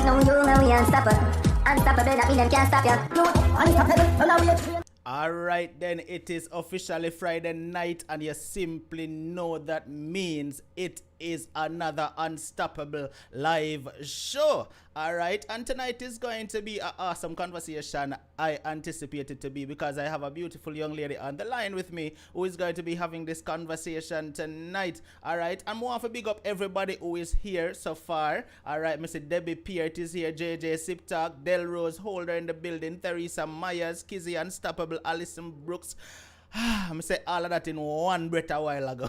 right now you know we unstoppable. Unstoppable, that mean them can't stop ya. You unstoppable, so now we are. Alright then, it is officially Friday night and you simply know that means it is another Unstoppable live show. Alright, and tonight is going to be an awesome conversation. I anticipate it to be because I have a beautiful young lady on the line with me who is going to be having this conversation tonight. Alright, and I want to big up everybody who is here so far. Alright, Mr. Debbie Peart is here, JJ Siptalk, Delrose Holder in the building, Theresa Myers, Kizzy Unstoppable, Alison Brooks. I'm say all of that in one breath a while ago.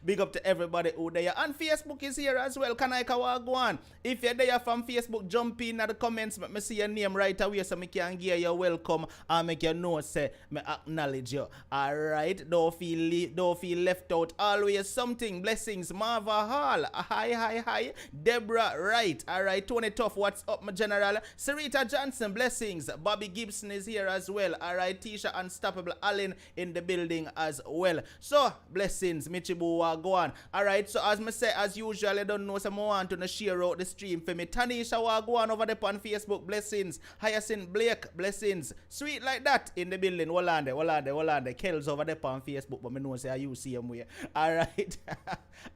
Big up to everybody who there. And Facebook is here as well. Can I go on? If you're there from Facebook, jump in at the comments. Let me see your name right away so I can give you welcome and make you know say me acknowledge you. Alright. Don't feel left out. Always something. Blessings. Marva Hall. Hi. Deborah Wright. Alright. Tony Tough. What's up, my general? Sarita Johnson. Blessings. Bobby Gibson is here as well. Alright. Tisha Unstoppable Allen in the building as well. So, blessings, Michibu, go on. Alright, so as I say, as usual, I don't know, someone want to share out the stream for me. Tanisha, go on over there on Facebook, blessings. Hyacinth Blake, blessings. Sweet like that in the building. Walande. Kells over there on Facebook, but I know say you see him where. Alright.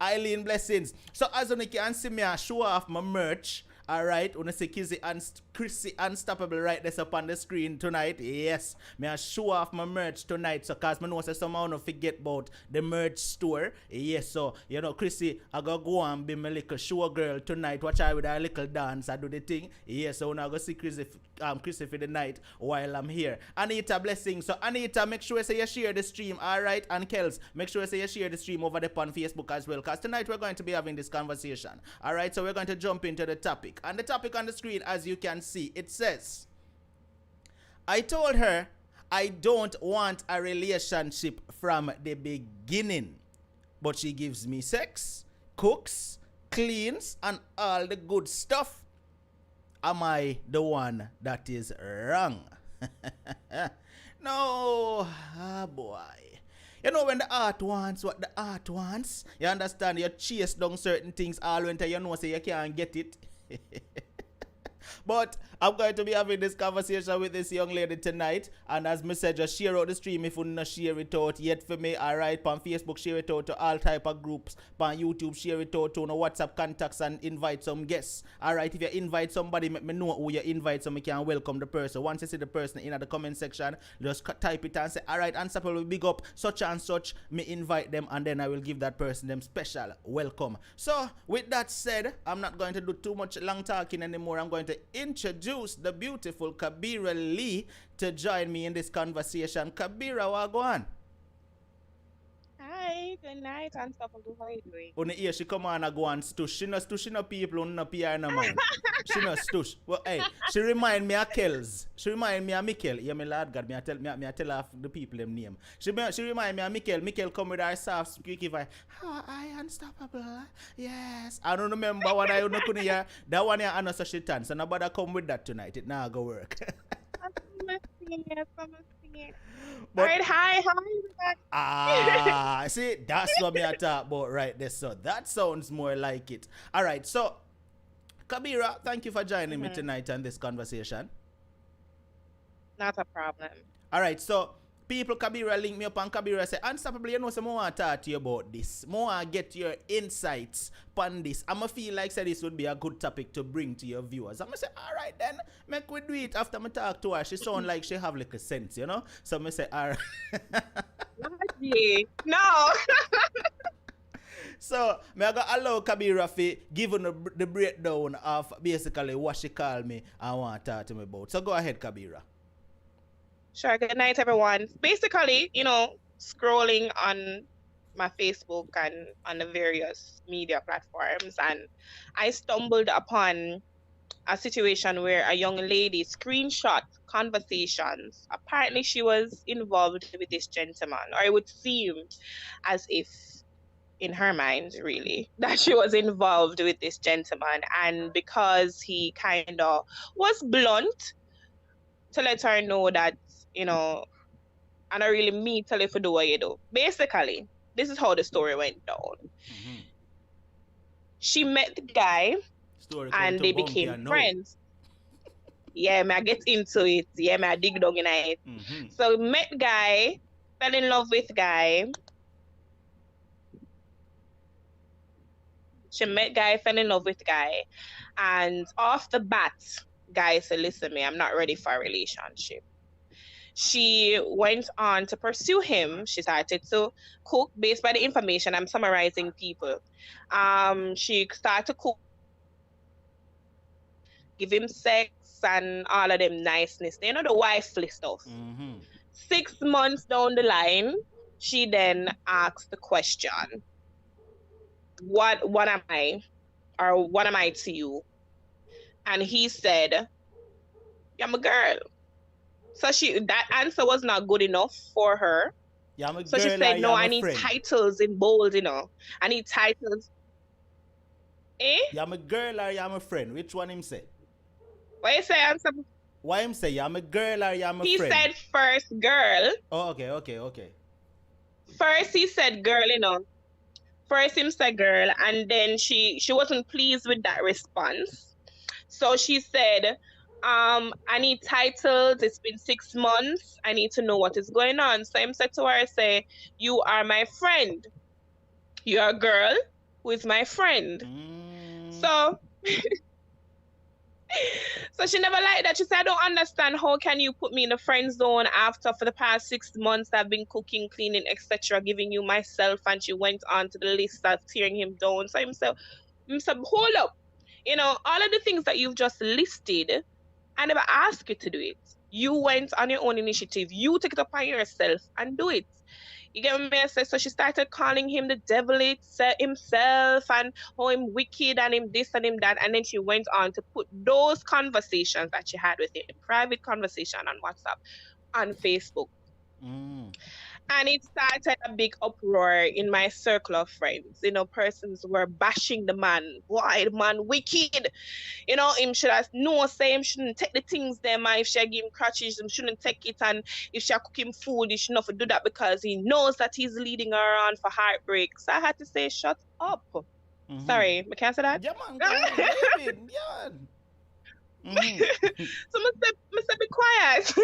Eileen, blessings. So, as you can see me, I show off my merch. Alright, when I see Chrissy Unstoppable right there up on the screen tonight. Yes, me I show off my merch tonight. So cause I know say somehow no forget about the merch store. Yes, so you know Chrissy, I go and be my little show girl tonight. Watch out with a little dance. I do the thing. Yes, so now I go see Chrissy for the night while I'm here. Anita, blessing. So Anita, make sure say you share the stream. Alright, and Kels, make sure say you share the stream over there on Facebook as well. Cause tonight we're going to be having this conversation. Alright, so we're going to jump into the topic. And the topic on the screen, as you can see, it says, I told her I don't want a relationship from the beginning, but she gives me sex, cooks, cleans, and all the good stuff. Am I the one that is wrong? No, boy. You know when the art wants what the art wants, you understand, you chase down certain things all winter, you know, so you can't get it. But I'm going to be having this conversation with this young lady tonight. And as I said, just share out the stream if you not share it out yet for me. Alright, on Facebook, share it out to all type of groups. On YouTube, share it out to no WhatsApp contacts and invite some guests. Alright, if you invite somebody, make me know who you invite so I can welcome the person. Once you see the person in the comment section, just type it and say, alright, Unstoppable will big up such and such. Me invite them and then I will give that person them special welcome. So, with that said, I'm not going to do too much long talking anymore. I'm going to introduce the beautiful Kabira Lee to join me in this conversation. Kabira, what go on? Hi, good night, Unstoppable. How are you doing? Only here she come on and go and stush. She no stush, she no people, on no PR no man. She no stush. Well, hey, she remind me of Kells. She remind me of Mikkel. Yeah, me lad God, me I tell her the people them name. She remind me of Mikkel. Mikkel come with her soft squeaky voice. How I Unstoppable? Yes. I don't remember what I couldn't hear. That one here I know so she turn. So nobody come with that tonight. It now go work. I'm singing it. All right, hi, how are you? See, that's what me I talk about right there. So that sounds more like it. All right, so Kabira, thank you for joining me tonight on this conversation. Not a problem. All right, so people, Kabira link me up and Kabira say, Unstoppable, you know, so I want to talk to you about this. I want to get your insights on this. I'm going to feel like say, this would be a good topic to bring to your viewers. I'm going to say, all right then, make we do it after I talk to her. She sound like she have like a sense, you know? So I'm going to say, all right. No. So, I'm going to allow Kabira to give the breakdown of basically what she called me and want to talk to me about. So go ahead, Kabira. Sure, good night, everyone. Basically, you know, scrolling on my Facebook and on the various media platforms, and I stumbled upon a situation where a young lady screenshot conversations. Apparently, she was involved with this gentleman, or it would seem as if, in her mind, really, that she was involved with this gentleman. And because he kind of was blunt to let her know that, you know, I don't really mean tell you to do what you do. Basically, this is how the story went down. She met the guy Story come and to they bump became ya now. friends. Yeah, I get into it. Yeah, I dig down in it. So met guy, fell in love with guy. She met guy, fell in love with guy, and off the bat, guy said, "Listen, me, I'm not ready for a relationship." She went on to pursue him. She started to cook based by the information. I'm summarizing people. She started to cook, give him sex and all of them niceness. You know, the wifely stuff. 6 months down the line, she then asked the question, what am I? Or what am I to you? And he said, I'm a girl. So that answer was not good enough for her. Yeah, I'm a so girl, she said, no, I need friend. titles in bold, I need titles. Eh? Yeah, I'm a girl or I'm a friend. Which one him say? What you say, answer? Why him say, I'm a girl or I'm a friend? He said first girl. Oh, okay. First he said girl, First him said girl, and then she wasn't pleased with that response. So she said, I need titles. It's been 6 months. I need to know what is going on. So him said to her, say, you are my friend. You're a girl who is my friend. So so she never liked that. She said, I don't understand. How can you put me in the friend zone after for the past 6 months I've been cooking, cleaning, etc., giving you myself? And she went on to the list of tearing him down. So himself, hold up. All of the things that you've just listed, I never asked you to do it. You went on your own initiative. You took it upon yourself and do it. You get what I say? So she started calling him the devil himself and how him wicked and him this and him that. And then she went on to put those conversations that she had with him, private conversation on WhatsApp, on Facebook. And it started a big uproar in my circle of friends. Persons were bashing the man. Why, the man wicked? Him should have him shouldn't take the things there, man. If she give him crutches, him shouldn't take it. And if she cook him food, he should not do that because he knows that he's leading her on for heartbreak. So I had to say, shut up. Sorry, I can't say that? Yeah, man. So I said, be quiet.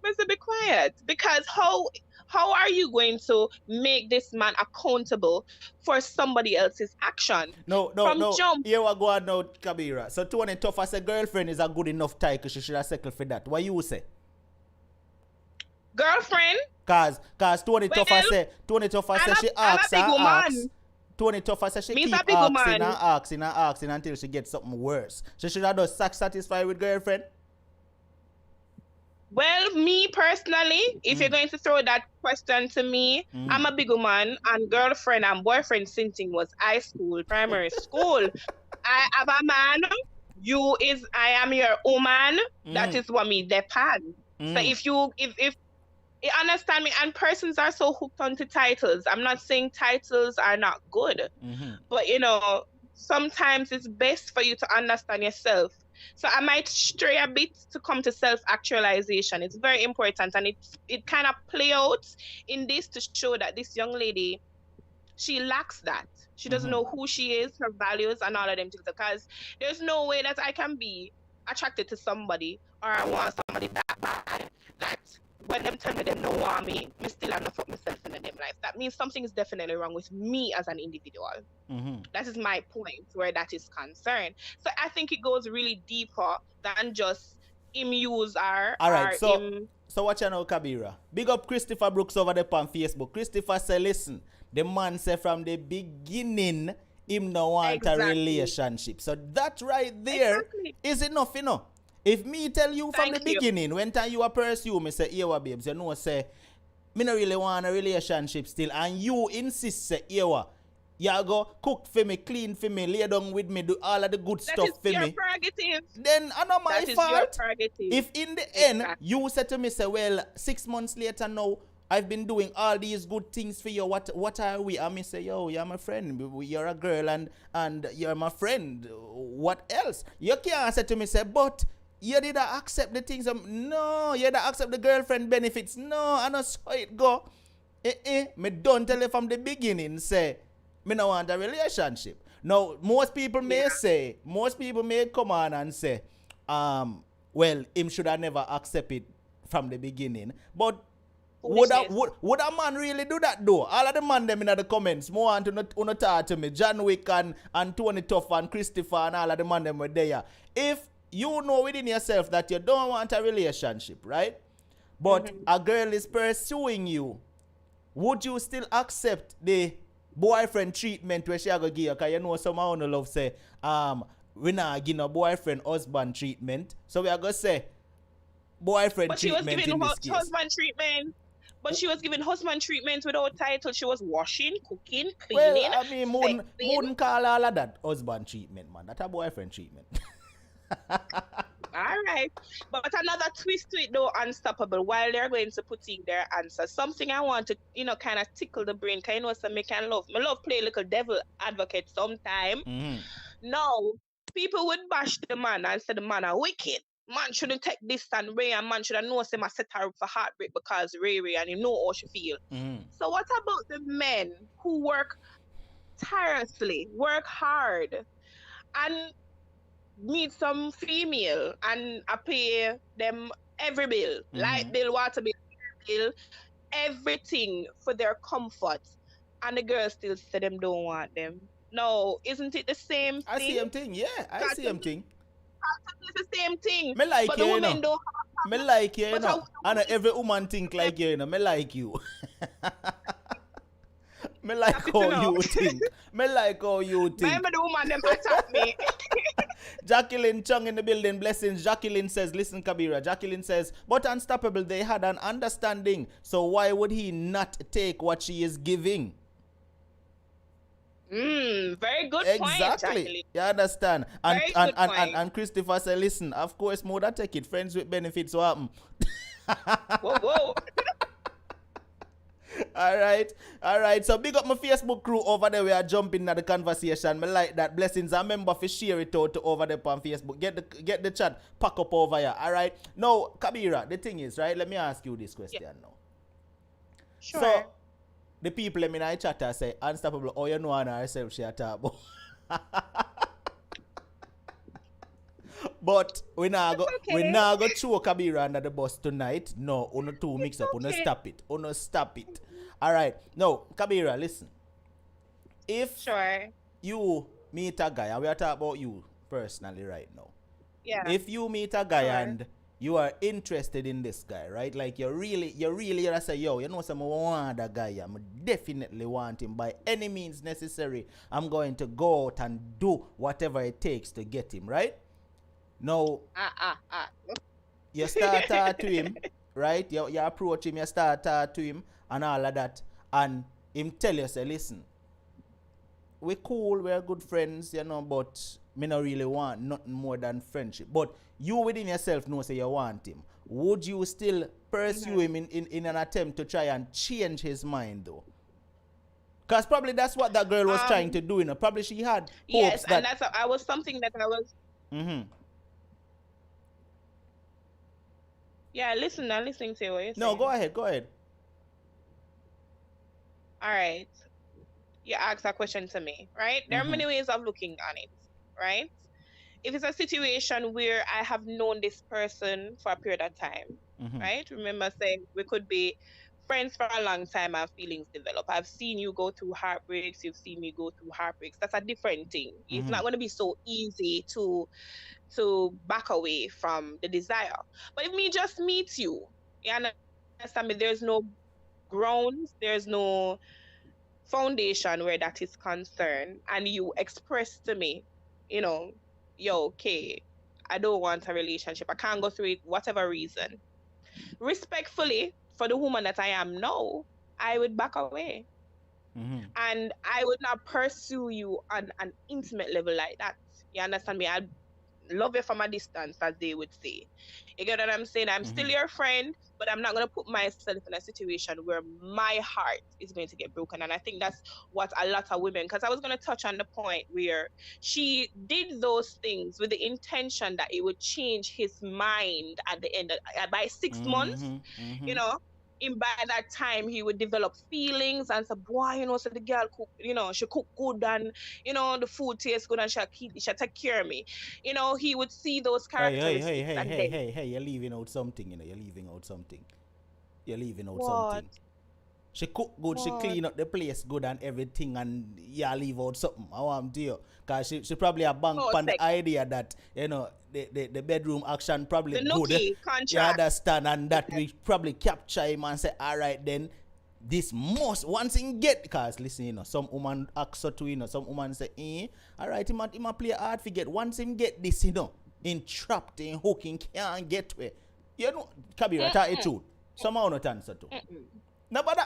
I said, be quiet. Because how are you going to make this man accountable for somebody else's action? No. Here we go on now, Kabira. So Tony Tough as a girlfriend is a good enough title. She should have settled for that. What you say? Girlfriend? Cause Tony Tough say she asks her asks. Tony Tough says she keep asking until she gets something worse. She should have done satisfied with girlfriend. Well, me personally, if you're going to throw that question to me, I'm a big woman, and girlfriend and boyfriend sinting was high school, primary school. I have a man, I am your woman. That is what me depend. So if you understand me, and persons are so hooked onto titles. I'm not saying titles are not good, but sometimes it's best for you to understand yourself. So I might stray a bit to come to self-actualization. It's very important, and it kind of play out in this to show that this young lady, she lacks that. She doesn't know who she is, her values, and all of them things. Because there's no way that I can be attracted to somebody or I want somebody that bad that when them tell me them don't want me still have not fuck myself in them life. That means something is definitely wrong with me as an individual. That is my point where that is concerned. So I think it goes really deeper than just him use her. All right, so watch out now, Kabira. Big up Christopher Brooks over there on Facebook. Christopher say, listen, the man say from the beginning him no want a relationship. So that right there is enough, If me tell you from the beginning, when time you pursue me, say, Ewa babes, say, me no really want a relationship still, and you insist, say, Ewa, you go cook for me, clean for me, lay down with me, do all of the good stuff for me. That is your prerogative. Then I know my fault. That is your prerogative. If in the end, you say to me, say, well, 6 months later now, I've been doing all these good things for you. What are we? I mean, say, yo, you're my friend. You're a girl and you're my friend. What else? You can't say to me, say, but you didn't accept the things. No, you didn't accept the girlfriend benefits. No, I know how it go. Me don't tell you from the beginning, say, me no want a relationship. Now, most people may come on and say, well, him should have never accept it from the beginning. But would a man really do that though? All of the man them in the comments, more want to talk to me. John Wick and Tony Tuff and Christopher and all of the man them were there. If you know within yourself that you don't want a relationship, right? But a girl is pursuing you, would you still accept the boyfriend treatment where she a go give you? Because you know some of love say, we not give no boyfriend husband treatment. So we are going to say boyfriend treatment in this case. But she was giving husband treatment. But she was giving husband treatment without title. She was washing, cooking, cleaning. Well, I mean, wouldn't call all of that husband treatment, man. That's a boyfriend treatment. All right. But another twist to it, though, Unstoppable, while they're going to put in their answer, something I want to, kind of tickle the brain, because some me can love. Me love play a little devil advocate sometime. No, people would bash the man and say the man are wicked. Man shouldn't take this and Ray, and man should have known him set her up for heartbreak because Ray and you know how she feel. So what about the men who work tirelessly, work hard, and meet some female and I pay them every bill, light bill, water bill, everything for their comfort, and the girls still say them don't want them? No, isn't it the same thing? I see him thing, yeah. I see him thing. It's the same thing. Me like but you, the you women know. don't. Me like you, you know. And every woman think like you, you know. Me like you. Me like how you think. Me like how you think. Remember the woman them attack me. Jacqueline Chung in the building. Blessings. Jacqueline says, listen, Kabira. Jacqueline says, but Unstoppable, they had an understanding. So why would he not take what she is giving? Very good point, exactly. You understand? And Christopher said, listen, of course, more that take it. Friends with benefits, what happen? Whoa. All right. So big up my Facebook crew over there. We are jumping at the conversation. Me like that. Blessings. I remember to share it out to over there on Facebook. Get the chat pack up over here. All right. Now, Kabira, the thing is, right? Let me ask you this question now. Sure. So, the people in my chat say, Unstoppable, oh, you know on herself she a talk about. But we now go throw Kabira under the bus tonight. No, uno two mix up. Uno stop it. All right. No, Kabira, listen. If you meet a guy, and we are talking about you personally right now. Yeah. If you meet a guy and you are interested in this guy, right? Like you're really gonna say, yo, you know some want that guy. I definitely want him by any means necessary. I'm going to go out and do whatever it takes to get him, right? Now, you start to him, right? You approach him, you start to him and all of that. And him tell you, say, listen, we're cool, we're good friends, you know, but me not really want nothing more than friendship. But you within yourself know say you want him. Would you still pursue him in an attempt to try and change his mind though? Because probably that's what that girl was trying to do, you know. Probably she had hopes that... Yes, and I was something that I was... Yeah, I'm listening to what you're saying. No, go ahead. All right. You asked a question to me, right? There are many ways of looking on it, right? If it's a situation where I have known this person for a period of time, right? Remember saying we could be friends for a long time and feelings develop. I've seen you go through heartbreaks. You've seen me go through heartbreaks. That's a different thing. It's not going to be so easy to back away from the desire. But if me just meet you understand me, there's no grounds, there's no foundation where that is concerned, and you express to me, yo, okay, I don't want a relationship, I can't go through it, whatever reason, respectfully, for the woman that I am now, I would back away. And I would not pursue you on an intimate level like that. You understand me? I'd love you from a distance, as they would say. You get what I'm saying? I'm still your friend, but I'm not going to put myself in a situation where my heart is going to get broken. And I think that's what a lot of women, because I was going to touch on the point where she did those things with the intention that it would change his mind at the end by 6 months, in by that time he would develop feelings and say, boy, so the girl cook, she cook good and the food tastes good and she'll take care of me. He would see those characteristics and then Hey, you're leaving out something, you're leaving out something. You're leaving out what? something. She cook good, she clean up the place good and everything, and leave out something. I want to you. Because she probably a bank on the idea that, the bedroom action probably the good. Contract. You understand? And that we probably capture him and say, all right, then, this must, once him get, because listen, some woman ask her to, some woman say, all right, he might play hard to get. Once him get this, in trapped, in hooking, can't get where. Kabira, tell the truth. Somehow not answer to. Nobody,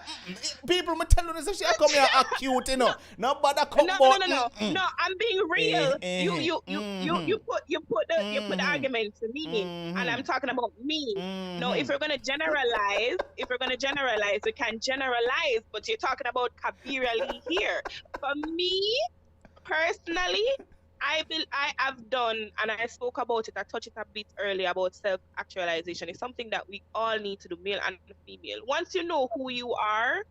people me tell you she come here act cute, Nobody come No, I'm being real. You put the argument to me, and I'm talking about me. No, if we're gonna generalize, we can generalize, but you're talking about Kabira Lee here. For me, personally, I have done, and I spoke about it, I touched it a bit earlier about self-actualization. It's something that we all need to do, male and female. Once you know who you are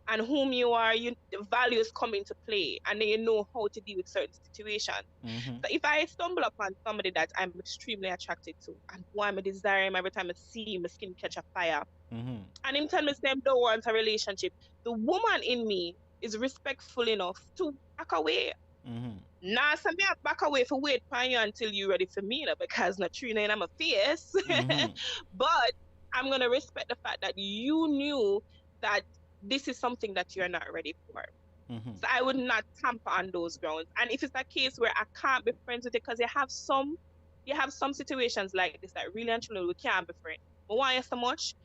and whom you are, the values come into play, and then you know how to deal with certain situations. So if I stumble upon somebody that I'm extremely attracted to, and why I'm desiring every time I see him, my skin catch a fire, and him tell me them don't want a relationship, the woman in me is respectful enough to back away. Nah, so me back away for wait for you until you're ready for me, because not true in my face. But I'm gonna respect the fact that you knew that this is something that you're not ready for. So I would not tamper on those grounds. And if it's a case where I can't be friends with it, because you have some situations like this that really and truly we can't be friends. But why so much?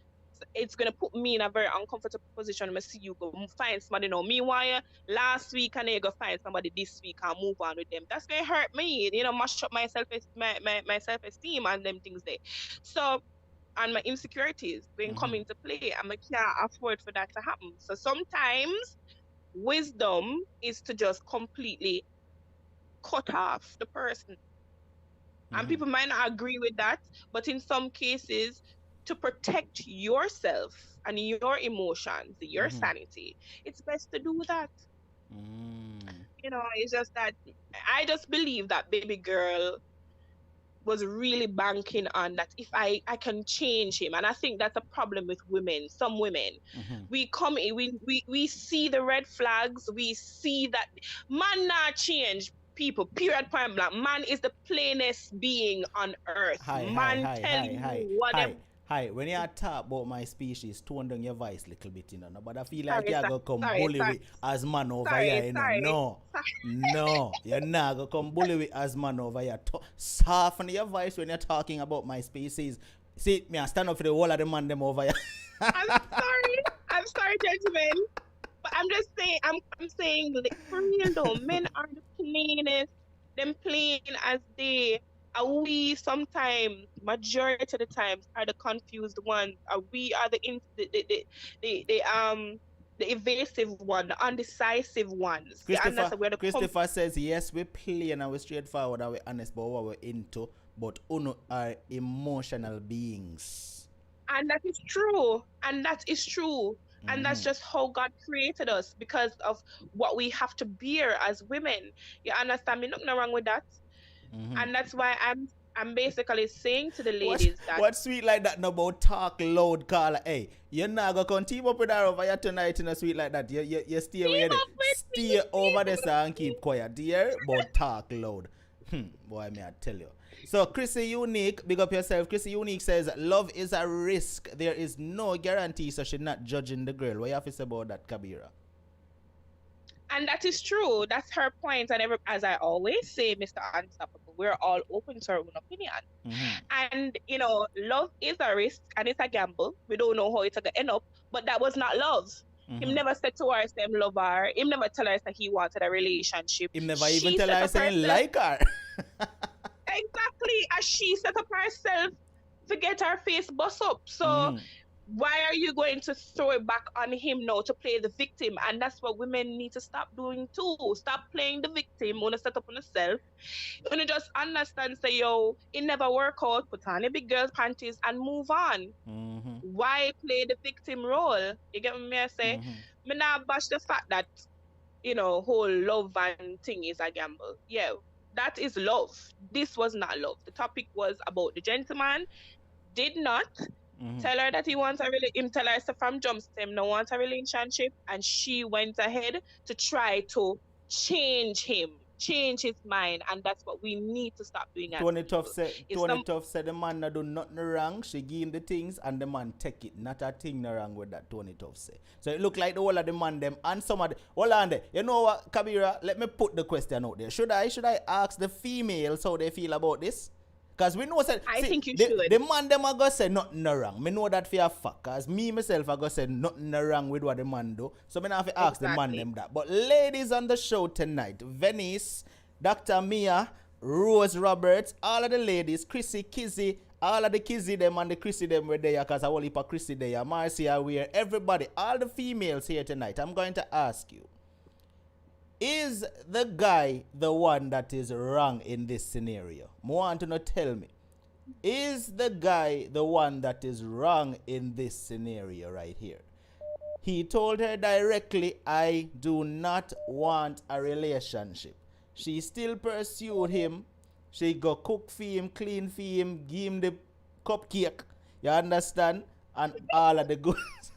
It's gonna put me in a very uncomfortable position. I see you go find somebody now. Meanwhile, last week and you go find somebody this week and move on with them. That's gonna hurt me. Mash up my self-esteem and them things there. So, and my insecurities when come into play, and I can't afford for that to happen. So sometimes wisdom is to just completely cut off the person. And people might not agree with that, but in some cases, to protect yourself and your emotions, your sanity, it's best to do that. It's just that I just believe that baby girl was really banking on that if I can change him. And I think that's a problem with women. Some women, we come in, we see the red flags, we see that man not change. People, period, point blank. Man is the plainest being on earth. Hi, when you talk about my species, tone down your voice a little bit, But I feel like you're going to come bully with as man over here, No, you're not going to come bully with as man over here. Soften your voice when you're talking about my species. See, me I stand up for the whole of the man them over here. I'm sorry, gentlemen. But I'm just saying, I'm saying, for real though, men are the plainest, them plain as they. We sometimes, majority of the times, are the confused ones. We are the evasive one, the undecisive ones. Christopher says, yes, we're plain and we're straightforward and we're honest about what we're into, but uno are emotional beings. And that is true. And that's just how God created us, because of what we have to bear as women. You understand me? Nothing wrong with that. And that's why I'm basically saying to the ladies what's sweet like that no about talk loud, Carla. Hey, you're not gonna come team up with her over here tonight in a sweet like that. You stay away there. Stay over there and keep quiet, dear. But talk loud. Boy, may I tell you. So Chrissy Unique, big up yourself. Chrissy Unique says love is a risk. There is no guarantee, so she's not judging the girl. What you have to say about that, Kabira? And that is true. That's her point. And as I always say, Mr. Unstoppable, we're all open to our own opinion. And, love is a risk and it's a gamble. We don't know how it's going to end up, but that was not love. Him never said to her, him love her. Him never tell her that he wanted a relationship. Him never even tell her saying like her. Exactly. As she set up herself to get her face bust up. So why are you going to throw it back on him now to play the victim? And that's what women need to stop doing too. Stop playing the victim. Want to set up on yourself. You want to just understand, say, yo, it never work out. Put on a big girl's panties and move on. why play the victim role? You get what me I say? Me not bash the fact that, whole love and thing is a gamble. Yeah, that is love. This was not love. The topic was about the gentleman did not tell her that he wants him tell her from jump him no wants a relationship, and she went ahead to try to change his mind, and that's what we need to stop doing as Tony people. Tough said the man not do nothing wrong. She give him the things and the man take it. Not a thing no wrong with that, Tony Tough say. So it look like the whole of the man them and some of the hold on there. You know what, Kabira, let me put the question out there. Should I ask the females how they feel about this? Because we know that I think you should. The man them are going to say nothing wrong. Me know that for a fact. Because me myself are going to say nothing wrong with what the man do. So me not have to ask the man them that. But ladies on the show tonight, Venice, Dr. Mia, Rose Roberts, all of the ladies, Chrissy, Kizzy, all of the Kizzy them and the Chrissy them were there because I will heap of Chrissy there. Marcia, we're everybody, all the females here tonight. I'm going to ask you, is the guy the one that is wrong in this scenario? I want to know, tell me. Is the guy the one that is wrong in this scenario right here? He told her directly, I do not want a relationship. She still pursued him. She go cook for him, clean for him, give him the cupcake. You understand? And all of the goods.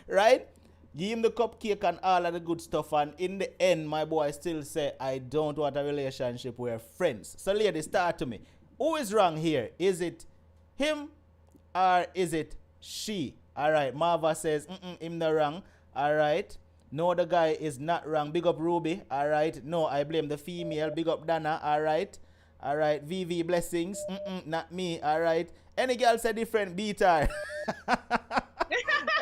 Right? Give him the cupcake and all of the good stuff, and in the end, my boy still say, I don't want a relationship, we're friends. So ladies, start to me. Who is wrong here? Is it him or is it she? Alright, Marva says, him not wrong. Alright. No, the guy is not wrong. Big up Ruby. Alright. No, I blame the female. Big up Dana. Alright. Alright. VV blessings. Not me. Alright. Any girl say different, beat her.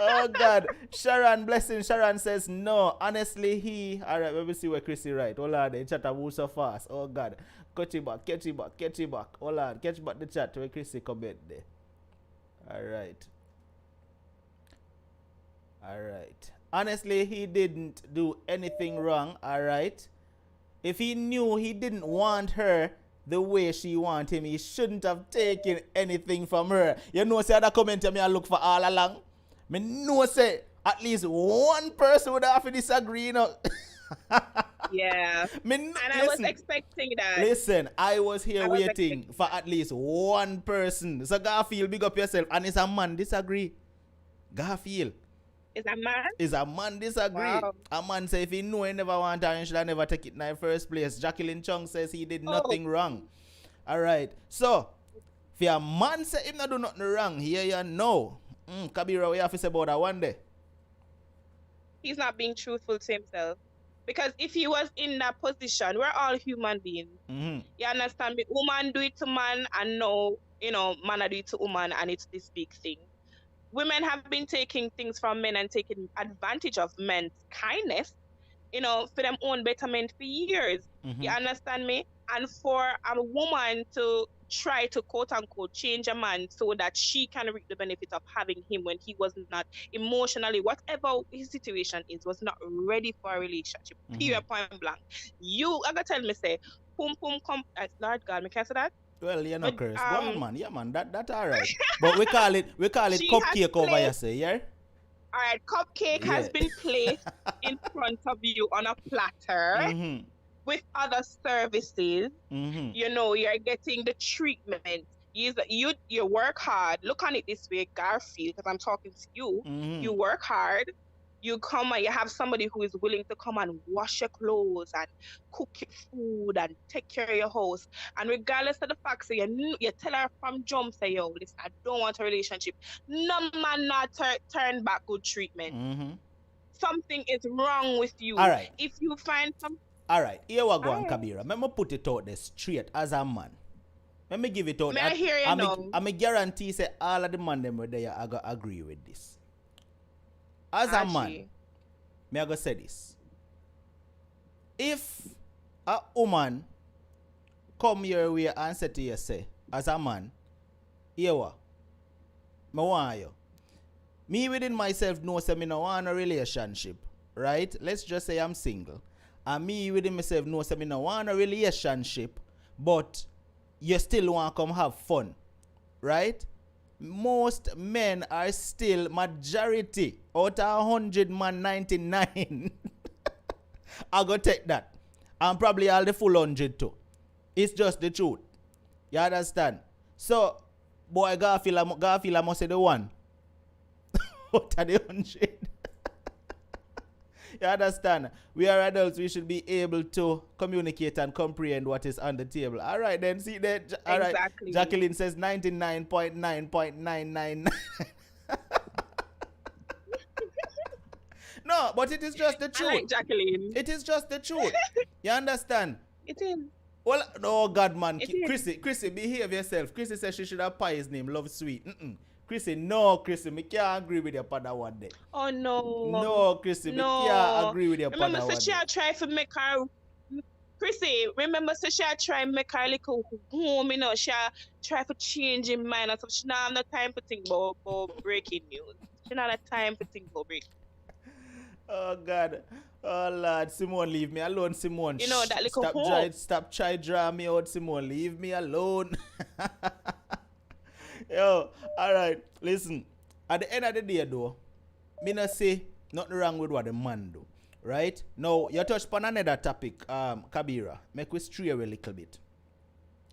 Oh God. Sharon blessing. Sharon says no. Honestly, he. Alright, let me see where Chrissy right. Hold on, the chat move so fast. Oh God. Catch it back. Hold on, catch back the chat where Chrissy come in there. Alright. Honestly, he didn't do anything wrong. Alright. If he knew he didn't want her the way she want him, he shouldn't have taken anything from her. You know, say that comment me I look for all along. Me know say at least one person would have to disagree, you know. Yeah. I was expecting that. Listen, I was here waiting for at least one person. So Garfield, big up yourself. And it's a man disagree. Garfield. Is a man? Is a man disagree. Wow. A man say if he know he never want her, he should have never take it in the first place. Jacqueline Chung says he did nothing wrong. Alright. So, if a man say him not do nothing wrong, here you know. Kabira, we have to say about that one day. He's not being truthful to himself. Because if he was in that position, we're all human beings. You understand me? Woman do it to man, and no, man do it to woman, and it's this big thing. Women have been taking things from men and taking advantage of men's kindness, for them own betterment for years. You understand me? And for a woman to try to quote unquote change a man so that she can reap the benefit of having him when he was not emotionally, whatever his situation is, was not ready for a relationship. Period, point blank. You are gonna tell me say, pum come, Lord God, me can't say that. Well, you're not cursed. Go on, man. Yeah, man. That's all right. But we call it cupcake over here, say, yeah? All right, cupcake has been placed in front of you on a platter with other services. You're getting the treatment. You work hard. Look on it this way, Garfield, because I'm talking to you. You work hard. You come and you have somebody who is willing to come and wash your clothes and cook your food and take care of your house. And regardless of the fact, so you tell her from jump, say, yo, listen, I don't want a relationship. No man not turn back good treatment. Something is wrong with you. All right. If you find some... All right. Here we go, Kabira. Let me put it out there straight as a man. Let me give it out. May I hear you now? I'm a guarantee say all of the man them were there I go agree with this. As a man, me I go say this. If a woman come your way and say to you, say, as a man, here what? Me want you. Me within myself know say me no want a relationship, right? Let's just say I'm single. And me within myself know say me no want a relationship, but you still want to come have fun, right? most men are still majority. Out of 100 man, 99. I go take that. And probably all the full 100 too. It's just the truth. You understand? So, boy, Garfield must say the one. Out of the 100. You understand? We are adults. We should be able to communicate and comprehend what is on the table. All right, then. See that? All right. Exactly. Jacqueline says 99.9.999. No, but it is just the truth. I like Jacqueline. It is just the truth. You understand? It is. Well, no, God, man. It is. Chrissy, behave yourself. Chrissy says she should have pie his name, Love Sweet. Chrissy, no, Chrissy, me can't agree with your father one day. Oh, no. No, Chrissy, me can't agree with your father Remember, one so she day. had tried to make her... Chrissy, remember, so she had tried to make her little home, you know, she had tried to change her mind and stuff. She don't have no time to think about breaking news. She don't have time to think about breaking. Oh, God. Oh, Lord. Simone, leave me alone, Simone. You know, that little Stop try draw me out, Simone. Leave me alone. Yo, all right. Listen. At the end of the day, though, me not say nothing wrong with what the man do. Right? Now, you touched upon another topic, Kabira. Make we stray a little bit.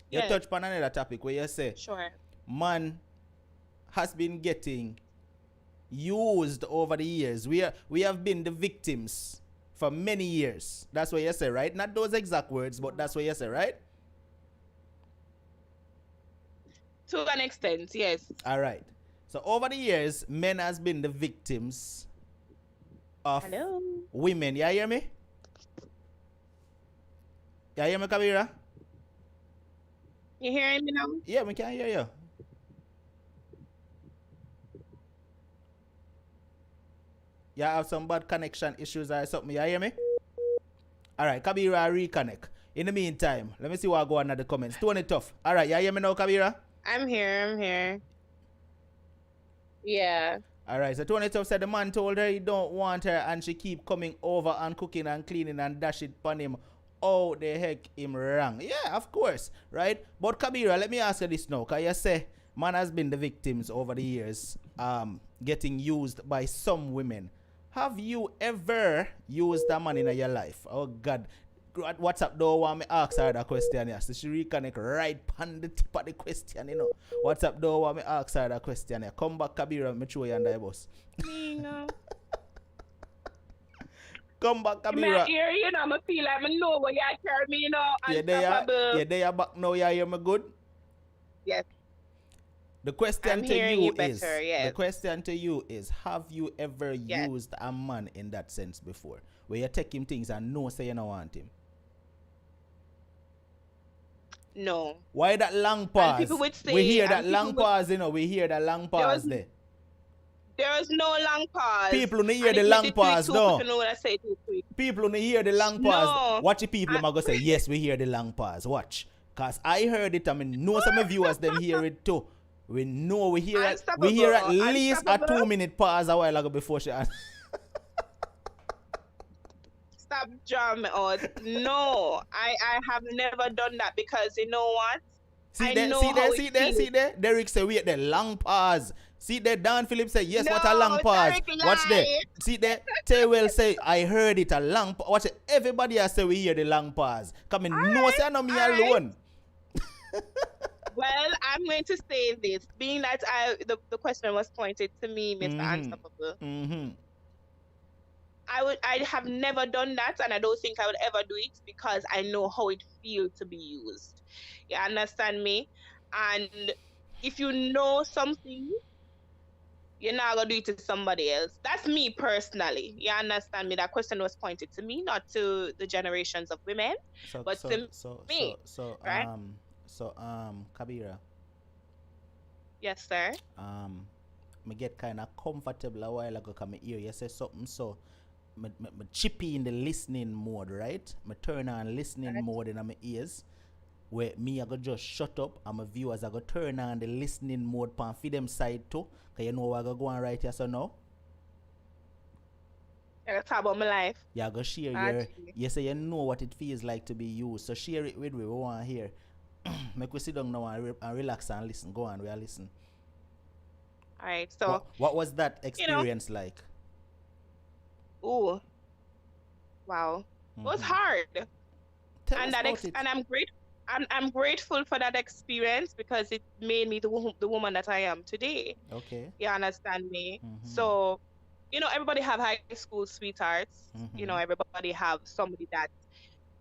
You touched upon another topic where you say, sure, man has been getting used over the years. We have been the victims for many years. That's what you say, right? Not those exact words, but that's what you say, right? To an extent, yes. All right. So over the years, men has been the victims of women. You hear me? You hear me, Kabira? You hearing me now? Yeah, we can hear you. You have some bad connection issues or something. You hear me? Alright, Kabira, reconnect. In the meantime, let me see what go on at the comments. Tony Tough. Alright, you hear me now, Kabira? I'm here. Yeah. Alright, so Tony Tough said the man told her he don't want her and she keep coming over and cooking and cleaning and dash it upon him. Oh, the heck him wrong. Yeah, of course, right? But Kabira, let me ask you this now, because you say man has been the victims over the years getting used by some women. Have you ever used a man in your life? Oh, God. What's up, though? Want me ask her that question? Yes, so she reconnect right on the tip of the question, you know. What's up, though? Want me ask her that question? Yeah. Come back, Kabira, me show you on the bus. No. Come back, Kabira. Here, you know, I feel like I know what you tell me, you know. Yeah, they are back now. You hear me good? Yes. The question to you is, yes. The question to you is, have you ever used a man in that sense before? Where you take him things and no say you don't want him? No. Why that long pause? People would say, we hear that long pause, you know. We hear that long pause there. There was no long pause. People who hear the long pause, no. People who hear the long pause. No. Watch the people going to say, yes, we hear the long pause. Watch. Because I heard it, I mean, know some of viewers them hear it too. We know we hear at least a 2-minute pause a while ago before she asked. Stop drumming out. No, I have never done that because you know what? See there. Derek say wait the long pause. See there, Dan Phillips say yes, what a long pause. Watch there. See there, Taywell say I heard it a long pause. Watch it. Everybody else say we hear the long pause. Come in, no say no me alone. Well, I'm going to say this, being that the question was pointed to me, Mr. Unstoppable. I have never done that, and I don't think I would ever do it because I know how it feels to be used. You understand me? And if you know something, you're not gonna do it to somebody else. That's me personally. You understand me? That question was pointed to me, not to the generations of women, but to me. Right? Kabira. Yes, sir. Me get kind of comfortable a while ago because I hear you say something, so me chippy in the listening mode, right? Me turn on listening mode in my ears, where me I go just shut up and my viewers I go turn on the listening mode pan for them side too, because you know what I go on right here, so now. You're gonna talk about my life. Yeah, go share you say you know what it feels like to be used, so share it with me. We want to hear. Make we sit down now and relax and listen. Go on, we are listening. All right. So, What was that you know, experience like? ooh, wow. It was Mm-hmm. hard. Tell And us about it. and I'm grateful for that experience because it made me the woman that I am today. Okay. You understand me? Mm-hmm. So, everybody have high school sweethearts. Mm-hmm. Everybody have somebody that,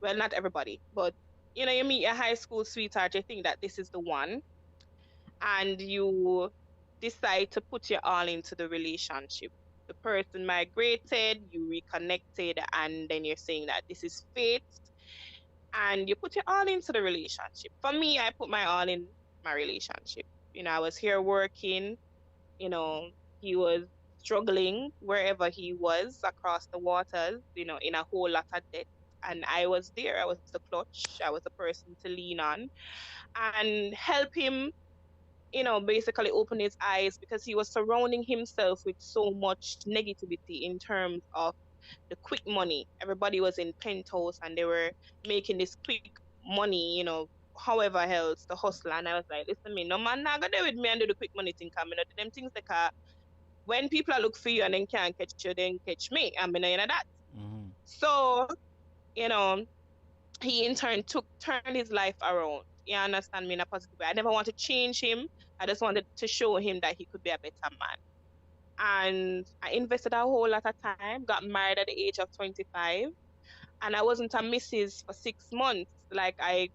well, not everybody, but you meet a high school sweetheart, you think that this is the one, and you decide to put your all into the relationship. The person migrated, you reconnected, and then you're saying that this is fate, and you put your all into the relationship. For me, I put my all in my relationship. I was here working, you know, he was struggling wherever he was across the waters, in a whole lot of debt. And I was there. I was the clutch. I was the person to lean on and help him, basically open his eyes because he was surrounding himself with so much negativity in terms of the quick money. Everybody was in penthouse and they were making this quick money, however else the hustler. And I was like, listen, me, no man not gonna do with me and do the quick money thing coming out. Them things like when people are look for you and then can't catch you, then catch me. I'm in that. Mm-hmm. So, you know, he in turn turned his life around. You understand me in a positive way. I never want to change him. I just wanted to show him that he could be a better man. And I invested a whole lot of time, got married at the age of 25, and I wasn't a missus for 6 months. Like I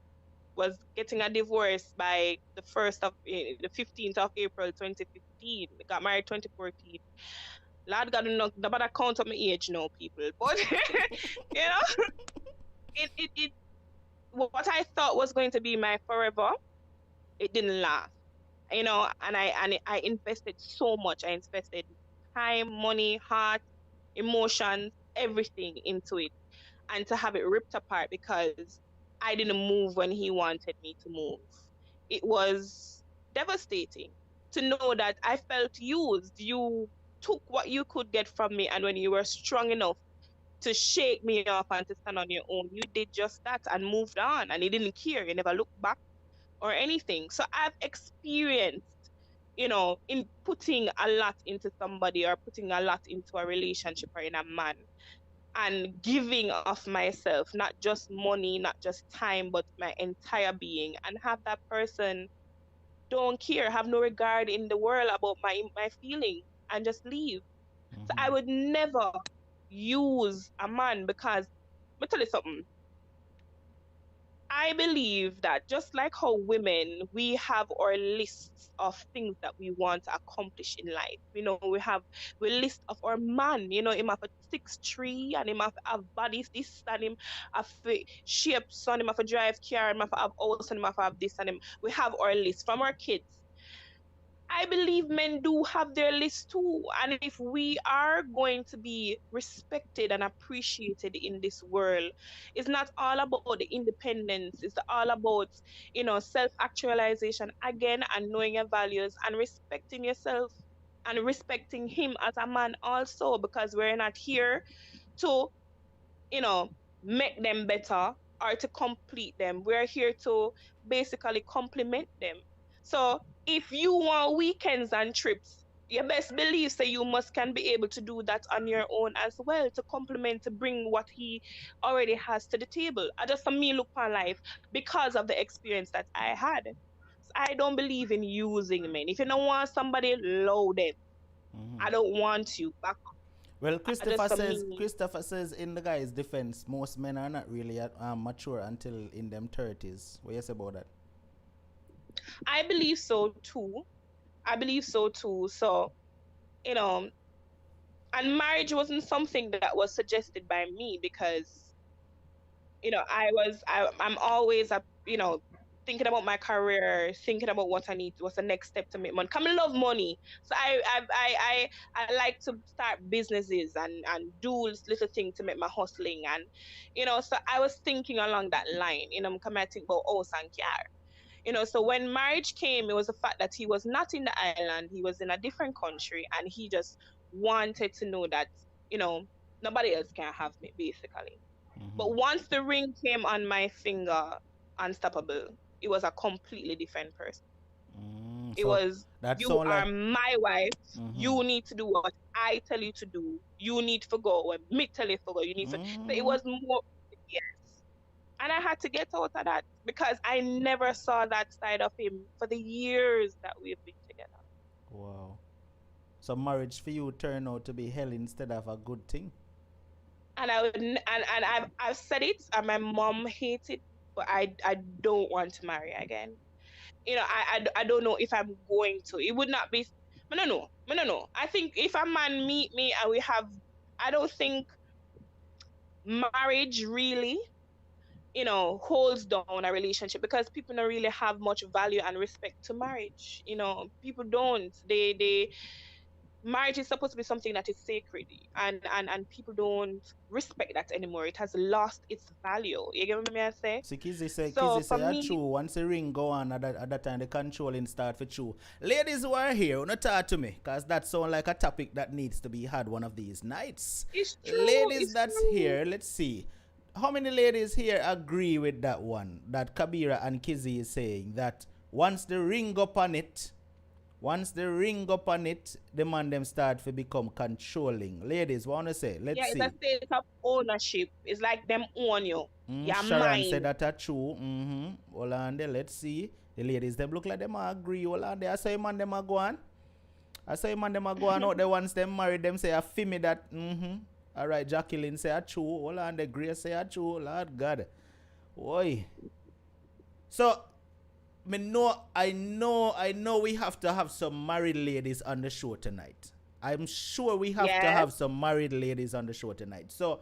was getting a divorce by the 15th of April 2015. Got married 2014. Lord God, nobody count up my age now, people. But you know, it what I thought was going to be my forever, it didn't last. And I invested so much. I invested time, money, heart, emotions, everything into it. And to have it ripped apart because I didn't move when he wanted me to move. It was devastating to know that I felt used. You took what you could get from me, and when you were strong enough to shake me off and to stand on your own, you did just that and moved on, and you didn't care. You never looked back or anything. So I've experienced, in putting a lot into somebody or putting a lot into a relationship or in a man and giving of myself, not just money, not just time, but my entire being, and have that person don't care, have no regard in the world about my feeling and just leave. So I Mm-hmm. would never use a man because let me tell you something. I believe that just like how women, we have our lists of things that we want to accomplish in life. We list of our man, him have a 6'3" and him have bodies, this and him have shapes on him have a drive car, him have house and him have this and him. We have our list from our kids. I believe men do have their list too. And if we are going to be respected and appreciated in this world, it's not all about the independence. It's all about, self-actualization again and knowing your values and respecting yourself and respecting him as a man also, because we're not here to, you know, make them better or to complete them. We're here to basically complement them. So if you want weekends and trips, you best believe say you must can be able to do that on your own as well to complement to bring what he already has to the table. I just for me look on life because of the experience that I had. So I don't believe in using men. If you don't want somebody, load them. Mm-hmm. I don't want you. Back. Well, I just for me. Christopher says in the guy's defense, most men are not really mature until in them 30s. What you say about that? I believe so too. I believe so too. So, you know, and marriage wasn't something that was suggested by me because, I'm always, thinking about my career, thinking about what I need, what's the next step to make money. Come, I love money. So I like to start businesses and do little things to make my hustling. And, so I was thinking along that line, come I think about house and car. So when marriage came, it was the fact that he was not in the island, he was in a different country, and he just wanted to know that, you know, nobody else can have me, basically. Mm-hmm. But once the ring came on my finger, unstoppable, it was a completely different person. It So was, that you sound are like my wife. You need to do what I tell you to do. You need to go when me tell you to go. You need to. So it was more, yes. And I had to get out of that because I never saw that side of him for the years that we've been together. wow. So marriage for you turned out to be hell instead of a good thing. And I would, and I've said it, and my mom hates it, but I don't want to marry again. You know, I don't know if I'm going to. It would not be. No. I think if a man meet me and we have, I don't think marriage really, holds down a relationship because people don't really have much value and respect to marriage. People don't. They marriage is supposed to be something that is sacred, and people don't respect that anymore. It has lost its value. You get what I say? See, Kizzy So say for a me, true. Once the ring go on at that time, the controlling start for true. Ladies who are here, don't talk to me, because that sounds like a topic that needs to be had one of these nights. it's true. Ladies It's that's true. here, let's see. How many ladies here agree with that one? That Kabira and Kizzy is saying that once the ring up on it, the man them start to become controlling. Ladies, what wanna say? Let's Yeah, see. it's a state of ownership. It's like them own you. You're Sharon mine. said that are true. Hold on there, let's see. The ladies, them look like them agree. Hold on there. I say man them are go on. Out there once them married them say I feel me that Alright, Jacqueline say a true. Hold on the Grace say a true. Lord God. Oi. So I know we have to have some married ladies on the show tonight. I'm sure we have to have some married ladies on the show tonight. So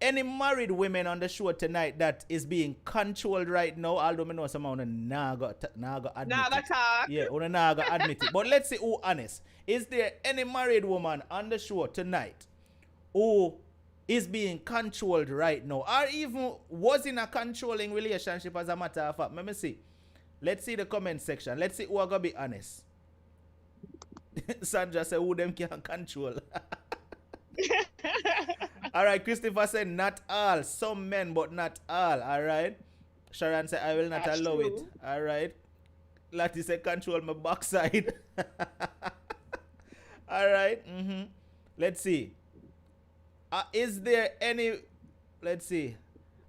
any married women on the show tonight that is being controlled right now, although I know some of them naga admit it. Talk. Yeah, naga admit it. But let's see who honest. Is there any married woman on the show tonight who is being controlled right now, or even was in a controlling relationship as a matter of fact? Let me see. Let's see the comment section. Let's see who are gonna be honest. Sandra said who them can control. Alright, Christopher said not all. Some men, but not all. Alright. Sharon said I will not That's allow true. it. Alright. Lati said control my backside. Alright. Let's see. Is there any, let's see.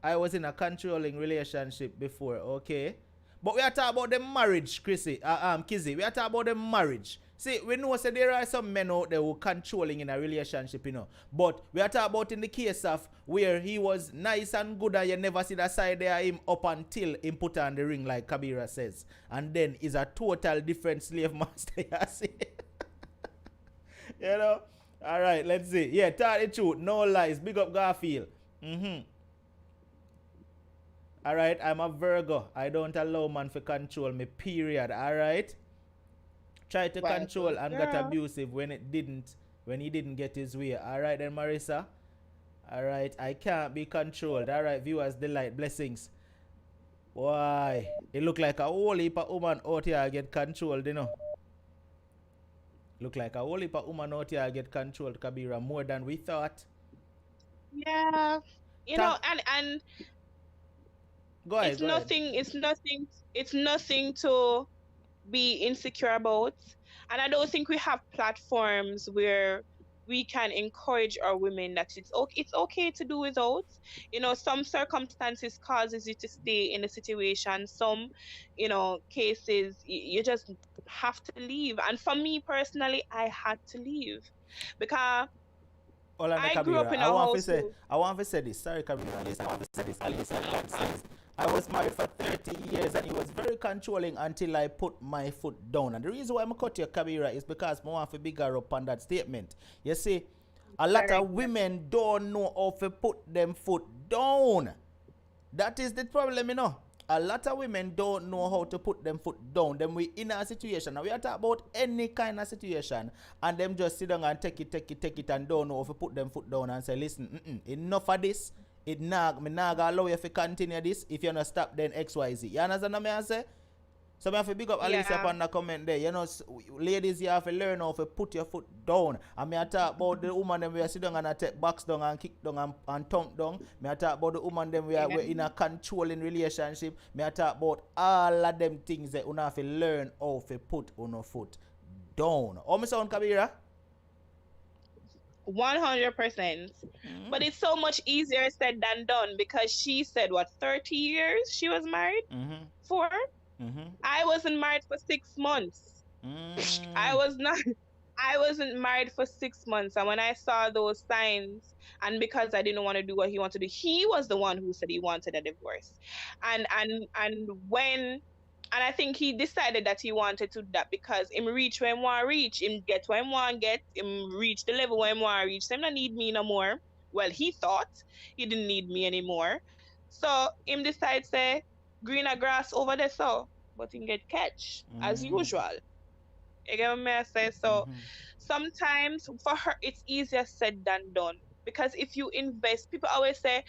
I was in a controlling relationship before, okay? But we are talking about the marriage, Kizzy. We are talking about the marriage. See, we know that there are some men out there who are controlling in a relationship, But we are talking about in the case of where he was nice and good and you never see the side there him up until him put on the ring, like Kabira says. And then he's a total different slave master, you see? Alright, let's see. Yeah, tell the truth. No lies. Big up Garfield. Alright, I'm a Virgo. I don't allow man to control me, period. Alright? Try to control and got abusive when he didn't get his way. Alright then, Marissa. Alright, I can't be controlled. Alright, viewers, delight, blessings. Why? It look like a whole heap of woman out here get controlled, Look like a whole heap of woman out here get controlled, Kabira, more than we thought. Yeah. And go ahead, it's nothing to be insecure about. And I don't think we have platforms where we can encourage our women that it's okay to do without. Some circumstances causes you to stay in a situation. Some, cases you just have to leave. And for me personally, I had to leave because I grew up in a household. I want to say this. Sorry, Kabira. I want to say this. I was married for 30 years and he was very controlling until I put my foot down. And the reason why I'm cut your Kabira is because I want to bigger up on that statement. You see, a lot of women don't know how to put them foot down. That is the problem, A lot of women don't know how to put them foot down. Then we in a situation. Now we are talking about any kind of situation. And them just sit down and take it and don't know how to put them foot down and say, listen, enough of this. Me not gonna allow you to continue this. If you not stop, then XYZ. You understand what I say? So I have to big up Alicia Yeah. upon the comment there. You know, ladies, you have to learn how to put your foot down. And me I talk about the woman them where sit down and I take box down and kick down and thump down. Me I talk about the woman them where we're in a controlling relationship. Me I talk about all of them things that you have to learn how to put on your foot down. How me sound, Kabira? 100%. But it's so much easier said than done because she said, what, 30 years she was married for? I wasn't married for 6 months. I wasn't married for 6 months. And when I saw those signs, and because I didn't want to do what he wanted to do, he was the one who said he wanted a divorce. And I think he decided that he wanted to do that because him reach where him want reach, him get where him want get, him reach the level where him want reach. So him don't need me no more. Well, he thought he didn't need me anymore. So him decide say greener grass over there so, but him get catch as usual. You get what I say? So sometimes for her it's easier said than done. Because if you invest, people always say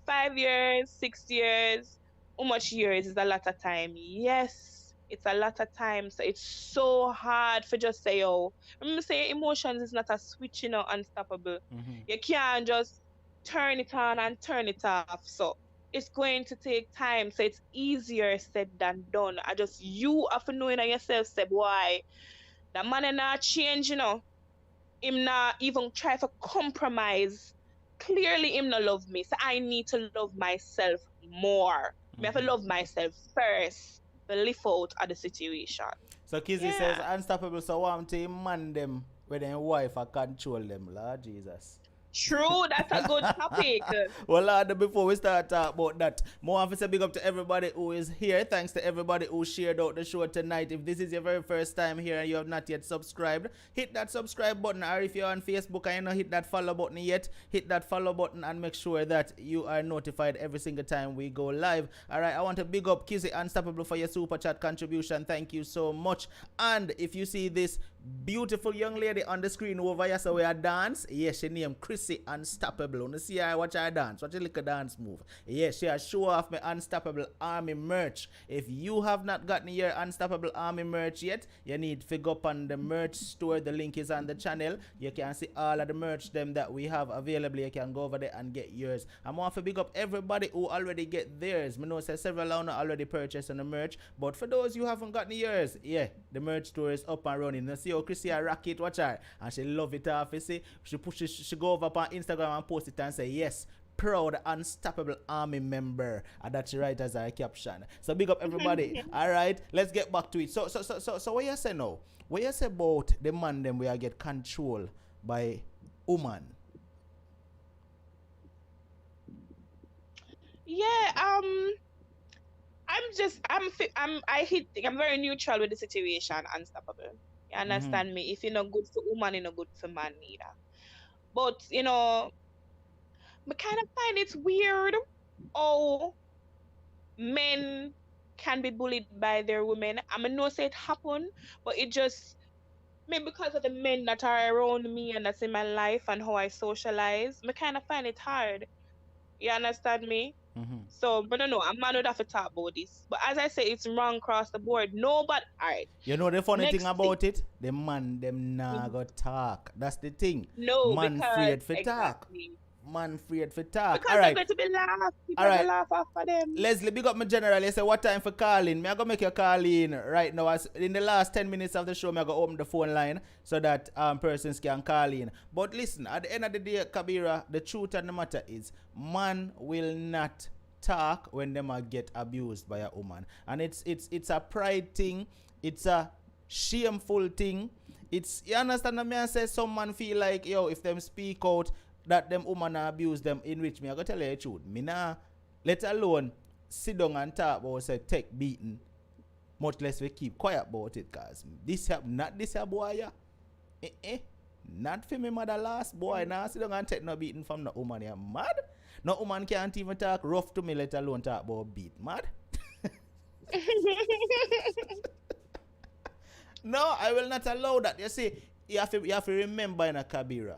5 years, 6 years, how much years is a lot of time? Yes, it's a lot of time. So it's so hard for just say, oh, remember say emotions is not a switch, you know, unstoppable. You can't just turn it on and turn it off. So it's going to take time. So it's easier said than done. You have to know in yourself, say, why that man not change, you know. Him not even try to compromise. Clearly him not love me. So I need to love myself more. I have to love myself first to live out of the situation. So Kizzy says unstoppable, so want to man them with their wife and control them, Lord Jesus. True, that's a good topic. Well, Lord, before we start talking about that, more of a big up to everybody who is here. Thanks to everybody who shared out the show tonight. If this is your very first time here and you have not yet subscribed, hit that subscribe button. Or if you're on Facebook and you not hit that follow button yet, hit that follow button and make sure that you are notified every single time we go live. All right, I want to big up Kizzy Unstoppable for your super chat contribution. Thank you so much. And if you see this beautiful young lady on the screen over here, so we are dance. Yes, she named Chrissy Unstoppable. You see her watch her dance. Watch her little dance move. Yes, she has show off my Unstoppable Army merch. If you have not gotten your Unstoppable Army merch yet, you need to go up on the merch store. The link is on the channel. You can see all of the merch them that we have available. You can go over there and get yours. I'm want to big up everybody who already get theirs. I know several are already purchased on the merch, but for those who haven't gotten yours, yeah, the merch store is up and running. You see how Chrissy rock it, watch her, and she love it off. You see, she go over on Instagram and post it and say yes, proud Unstoppable Army member, and that she write as her caption. So big up everybody. All right, let's get back to it. So what you say now? What you say about the man them where get control by woman? Yeah, I'm very neutral with the situation, unstoppable. You understand me? If you're not good for woman, you're not good for man either. But you know, I kind of find it weird how men can be bullied by their women. I mean, no say it happen, but it just maybe because of the men that are around me and that's in my life and how I socialize, I kind of find it hard. You understand me? So, but no, I'm not have to talk about this. But as I say, it's wrong across the board. No, but alright. You know the funny thing about it? The man them nah go talk. That's the thing. No, man because afraid for exactly. talk. Man afraid for talk. Because they're going to be laughed. People All right. will laugh after them. Leslie, big up my general. You say what time for calling? Me I go make you call in right now. As in the last 10 minutes of the show, me I go open the phone line so that persons can call in. But listen, at the end of the day, Kabira, the truth of the matter is, man will not talk when them are get abused by a woman, and it's a pride thing. It's a shameful thing. It's, you understand what I say? Some man feel like, yo, if them speak out that them woman abuse them, in which me I go tell you the truth. Me nah, let alone sit down and talk about say take beating, much less we keep quiet about it, cause this not this boy not for me mother last boy. Nah, sit down and take no beating from the woman. You mad? No woman can't even talk rough to me, let alone talk about beat. Mad? No, I will not allow that. You see, you have to remember in a Kabira,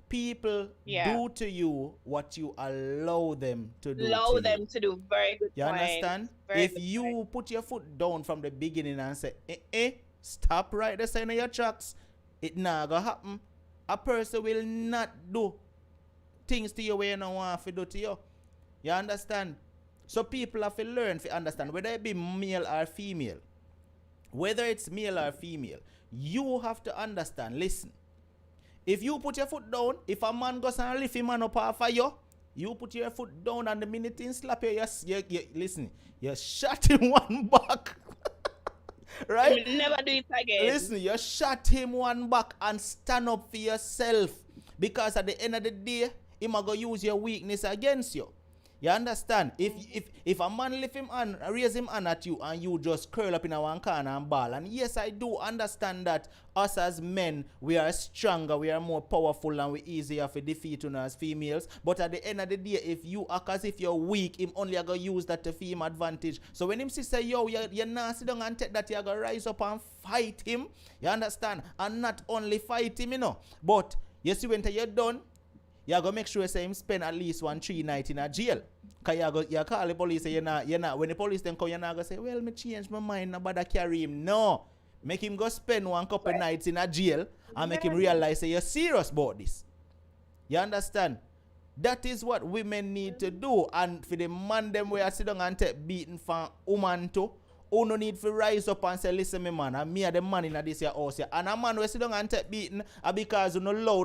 People do to you what you allow them to do Allow to them you. to do. Very good You point. understand? Very If good you point. put your foot down from the beginning and say, stop right there saying your tracks, it not gonna happen. A person will not do things to you where you don't want to do to you. You understand? So people have to learn to understand whether it be male or female. Whether it's male or female, you have to understand. Listen, if you put your foot down, if a man goes and lift him man up off of you put your foot down and the minute he slap you, listen, you shot him one back. Right? You never do it again. Listen, you shot him one back and stand up for yourself. Because at the end of the day, he might go use your weakness against you. You understand? If a man lift him on, raise him on at you and you just curl up in a one corner and ball. And yes, I do understand that us as men, we are stronger, we are more powerful and we easier to defeat us as females. But at the end of the day, if you act as if you're weak, him only going to use that to feel him advantage. So when him say, yo, you're not sit down and take that, you're going to rise up and fight him. You understand? And not only fight him, you know. But you see when you're done, you go make sure you say him spend at least 3 nights in a jail. Cause you call the police, say you're not. When the police then come, you're not gonna say, well, me change my mind, nobody carry him. No. Make him go spend one couple nights in a jail and make him realize that you're serious about this. You understand? That is what women need to do. And for the man them where I sit down and take beating from woman too, who no need to rise up and say, listen me man, and me are the man in this here house here. And a man who sit down and take beating because you no allow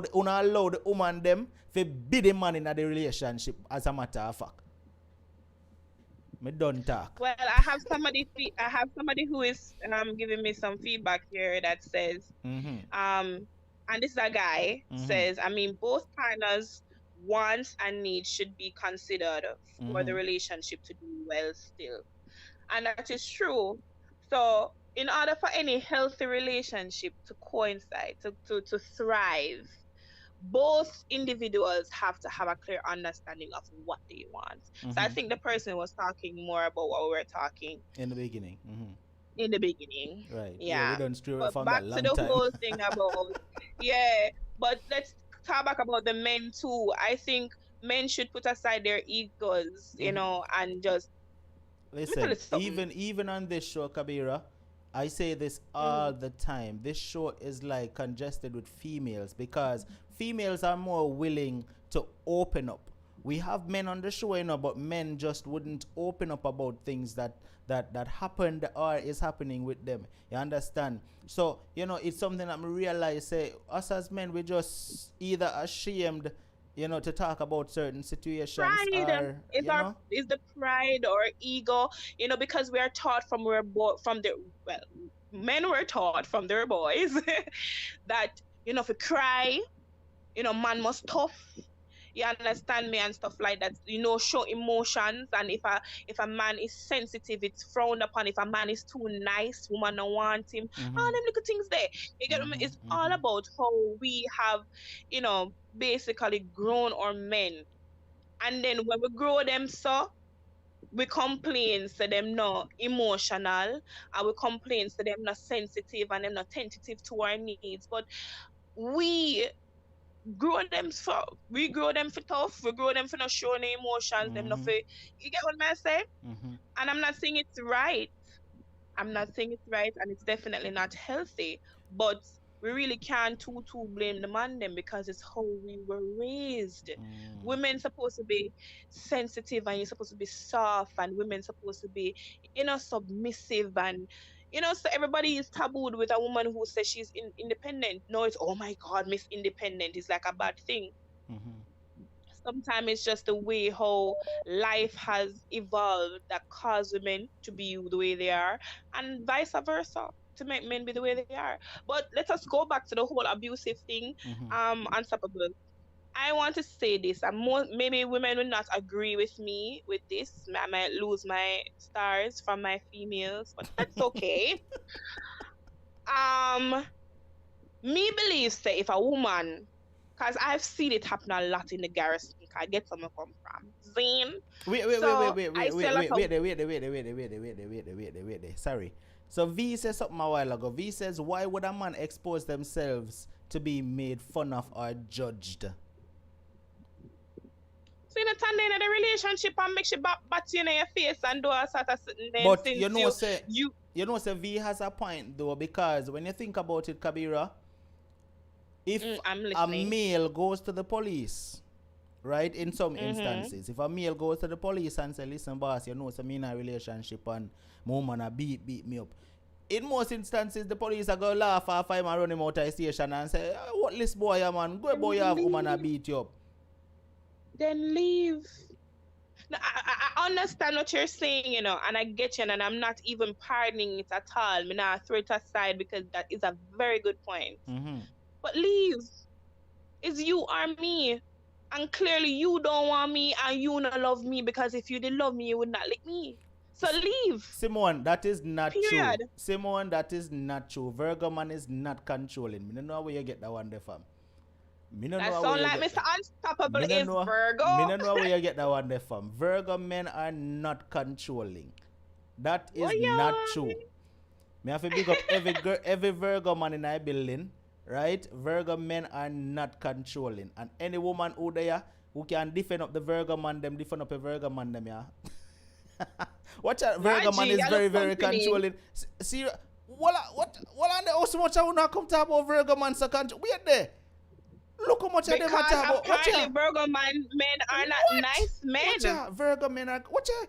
the woman them to be the man in the relationship, as a matter of fact. Me don't talk. Well, I have somebody who is giving me some feedback here that says, and this is a guy, says, I mean, both partners' wants and needs should be considered for the relationship to do well still. And that is true. So in order for any healthy relationship to coincide, to thrive, both individuals have to have a clear understanding of what they want. So I think the person was talking more about what we were talking in the beginning. In the beginning. Right. Yeah. We don't straight but from back that long to the time. whole thing about but let's talk back about the men too. I think men should put aside their egos, you know, and just listen, even on this show, Kabira, I say this all the time. This show is like congested with females because females are more willing to open up. We have men on the show, you know, but men just wouldn't open up about things that happened or is happening with them. You understand? So, you know, it's something that I realize, say, us as men, we just either ashamed, you know, to talk about certain situations. Pride is the pride or ego, you know, because we are taught men were taught from their boys that, you know, if you cry, you know, man must tough. You understand me and stuff like that, you know, show emotions. And if a man is sensitive, it's frowned upon. If a man is too nice, woman don't want him. All them little things there. You get me? It's all about how we have, you know, basically grown our men. And then when we grow them so, we complain to them not emotional, and we complain to them not sensitive and them not tentative to our needs. But we grow them for tough. We grow them for not showing the emotions. Them not for, you get what I say? And I'm not saying it's right. And it's definitely not healthy. But we really can't too blame the man them because it's how we were raised. Women supposed to be sensitive and you're supposed to be soft, and women supposed to be, you know, submissive. And you know, so everybody is tabooed with a woman who says she's independent. No, it's, oh my God, Miss Independent is like a bad thing. Sometimes it's just the way how life has evolved that cause women to be the way they are, and vice versa, to make men be the way they are. But let us go back to the whole abusive thing. Unstoppable. I want to say this, and maybe women will not agree with me with this. I might lose my stars from my females, but that's okay. Me believe say if a woman, because I've seen it happen a lot in the garrison, I get somewhere come from. Zane. Wait. Sorry. So V says something a while ago. V says, why would a man expose themselves to be made fun of or judged? So you know, turn in the relationship and make she bat you in your face and do a sort of sitting then But since you know, you V has a point though, because when you think about it, Kabira, if I'm a listening. male goes to the police, right, in some instances, if a male goes to the police and say, listen, boss, you know, so me in a relationship and my woman a beat me up. In most instances, the police are going to laugh after him and run him out of the station and say, what this boy, man? Go boy, you have woman a beat you up. Then leave. No, I understand what you're saying, you know, and I get you, and I'm not even pardoning it at all. I'm not throw it aside because that is a very good point. But leave. It's you or me. And clearly you don't want me and you don't love me, because if you did love me, you would not like me. So leave. Simone, that is not Period. true. Simone, that is not true. Virgo man is not controlling. I don't know where you get that one there from. That sound like Mr. Unstoppable is Virgo. I don't know where you get that one there from. Virgo men are not controlling. That is not true. Me have to big up every Virgo man in our building, right? Virgo men are not controlling. And any woman who there who can defend up the Virgo man, them defend up a Virgo man, them, yeah. Watch out, Virgo man is very, very controlling. See, what on the how so much I will not come talk about Virgo man so control. Wait there. Look how much of them are talking about. Watch out. Virgo men are not nice men. Watch out, Virgo men are. Watch out.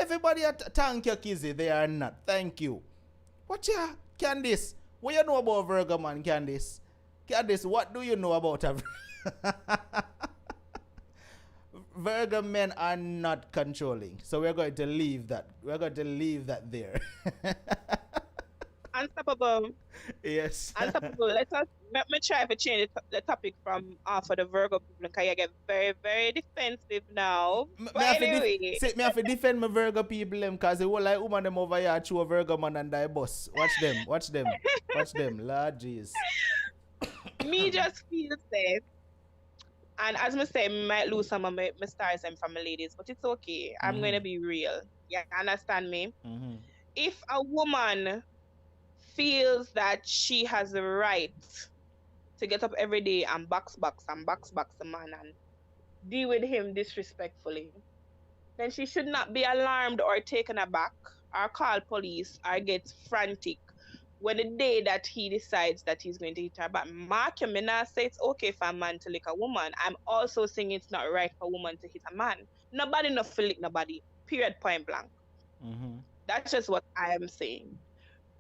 Everybody thank you, Kizzy. They are not. Thank you. Watch out, Candice. What you know about Virgo man, Candice? Candice, what do you know about a Virgo men are not controlling. So we're going to leave that. We're going to leave that there. Unstoppable. Yes. Unstoppable. Let me try to change the topic from for the Virgo people, because you get very, very defensive now. Me have to defend my Virgo people because they will like woman them over here chew a Virgo man and die boss. Watch them. Lord jeez. Me just feel safe. And as I say, I might lose some of my stars and from my ladies, but it's okay. I'm going to be real. Yeah, understand me? If a woman feels that she has the right to get up every day and box a man and deal with him disrespectfully, then she should not be alarmed or taken aback or call police or get frantic when the day that he decides that he's going to hit her back. Mark him, I say it's okay for a man to lick a woman. I'm also saying it's not right for a woman to hit a man. Nobody not to lick nobody. Period, point blank. That's just what I am saying.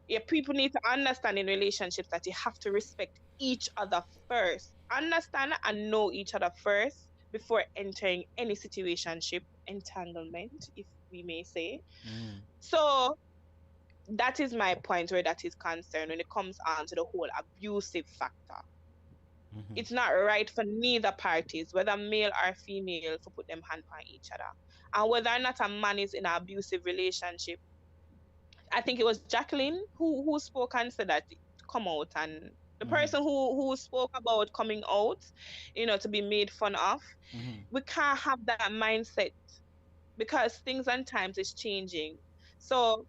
Yeah, people need to understand in relationships that you have to respect each other first. Understand and know each other first before entering any situationship, entanglement, if we may say. So that is my point where that is concerned when it comes on to the whole abusive factor. It's not right for neither parties, whether male or female, to put them hand on each other. And whether or not a man is in an abusive relationship, I think it was Jacqueline who spoke and said that come out, and the person who spoke about coming out, you know, to be made fun of, we can't have that mindset because things and times is changing. So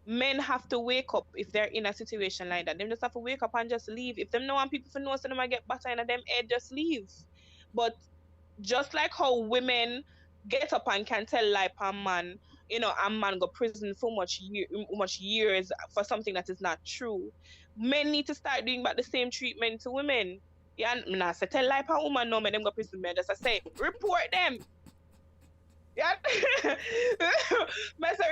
men have to wake up if they're in a situation like that. Them just have to wake up and just leave. If them no want people to know, so them might get butter in them head, just leave. But just like how women get up and can tell like a man, you know, a man go prison for much years for something that is not true. Men need to start doing about the same treatment to women. Yeah, nah, so tell like a woman no, men them go prison. Men just say report them. Yeah, say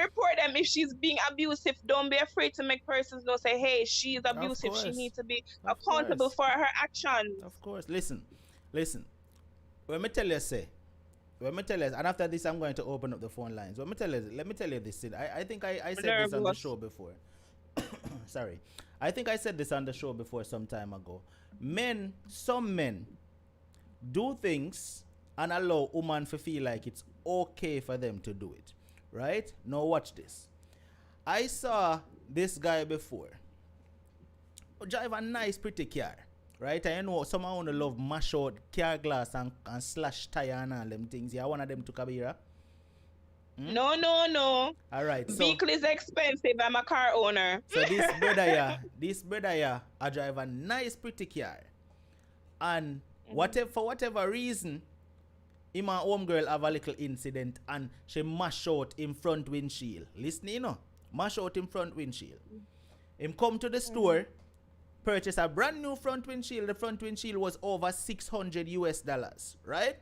report them if she's being abusive. Don't be afraid to make persons know. Say, hey, she's abusive. She needs to be accountable for her actions. Of course. Listen. Let me tell you, and after this, I'm going to open up the phone lines. Let me tell you this. I think I said this on the show before. Sorry. I think I said this on the show before some time ago. Some men do things and allow women to feel like it's okay for them to do it. Right? Now watch this. I saw this guy before drive a nice pretty car. Right? And you know someone wanna love mash out car glass and slash tire and all them things. Yeah, one of them to Kabira. No. All right. So vehicle is expensive. I'm a car owner. So this brother here, I drive a nice pretty car. And for whatever reason, him and homegirl have a little incident and she mash out him front windshield. Listen, you know, mash out him front windshield. Him come to the store, purchase a brand new front windshield. The front windshield was over 600 US dollars, right?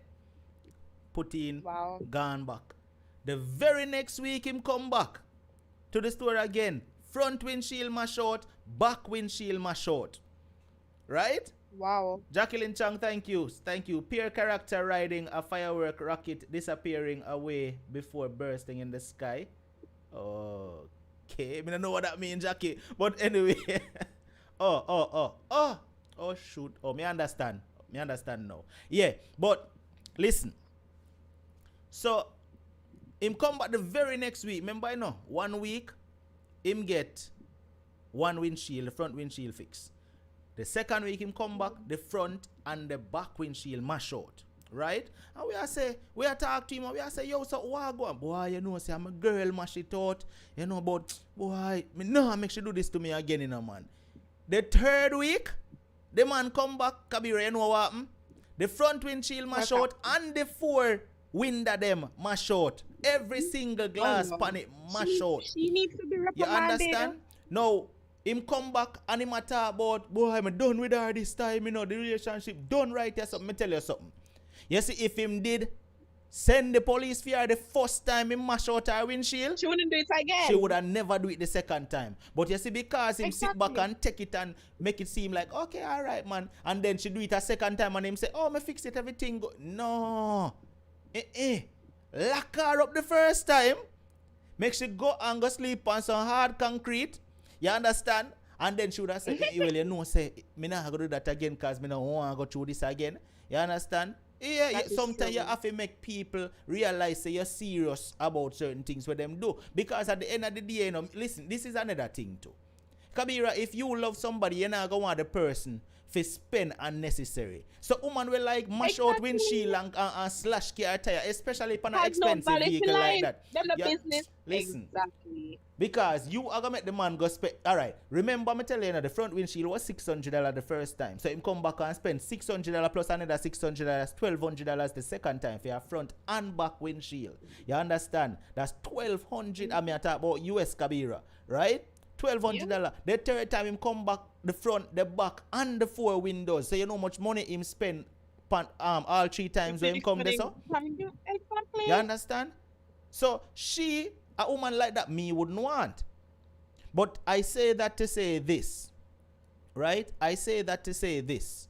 Put in, Wow. gone back. The very next week him come back to the store again. Front windshield mash out, back windshield mash out. Right? Wow. Jacqueline Chang, thank you. Thank you. Peer character riding a firework rocket disappearing away before bursting in the sky. Okay. I don't know what that means, Jackie. But anyway. Oh, shoot. Oh, me understand. Me understand now. Yeah, but listen. So, him come back the very next week. Remember, 1 week, him get one windshield, the front windshield fixed. The second week him come back, the front and the back windshield mash out. Right? And we are talk to him and we are say, yo, so what go on? Boy, say I'm a girl mash it out. But boy, me no make she do this to me again, man. The third week, the man come back, Kabira, you know what happened? The front windshield mash out and the four window them mash out. Every single glass pan it mash out. She needs to be reprimanded. You understand? Now, him come back and him talk about, boy, I'm done with her this time, the relationship done right here, something. Me tell you something. You see, if him did send the police for her the first time he mash out her windshield, she wouldn't do it again. She would have never do it the second time. But you see, because him sit back and take it and make it seem like, okay, all right, man. And then she do it a second time and him say, oh, me fix it, everything go. No. Lock her up the first time. Make she go and go sleep on some hard concrete. You understand? And then she would have said, well, say, me not going to do that again because me not want to go through this again. You understand? Yeah, sometimes you have to make people realize that you're serious about certain things what them do. Because at the end of the day, listen, this is another thing too. Kabira, if you love somebody, you're not going to want the person to spend unnecessary. So woman will like mash out windshield and slash car tire, especially on an expensive vehicle like that. Business. Listen. Exactly. Because you are going to make the man go spend. Alright, remember me tell you, the front windshield was $600 the first time. So him come back and spend $600 plus another $600, $1,200 the second time for your front and back windshield. You understand? That's $1,200. I mean, I talk about US Kabira, right? $1,200. Yeah. The third time him come back, the front, the back, and the four windows. So you know how much money him spend all three times when him come there. So? Exactly. You understand? So a woman like that, me wouldn't want. But I say that to say this. Right? I say that to say this.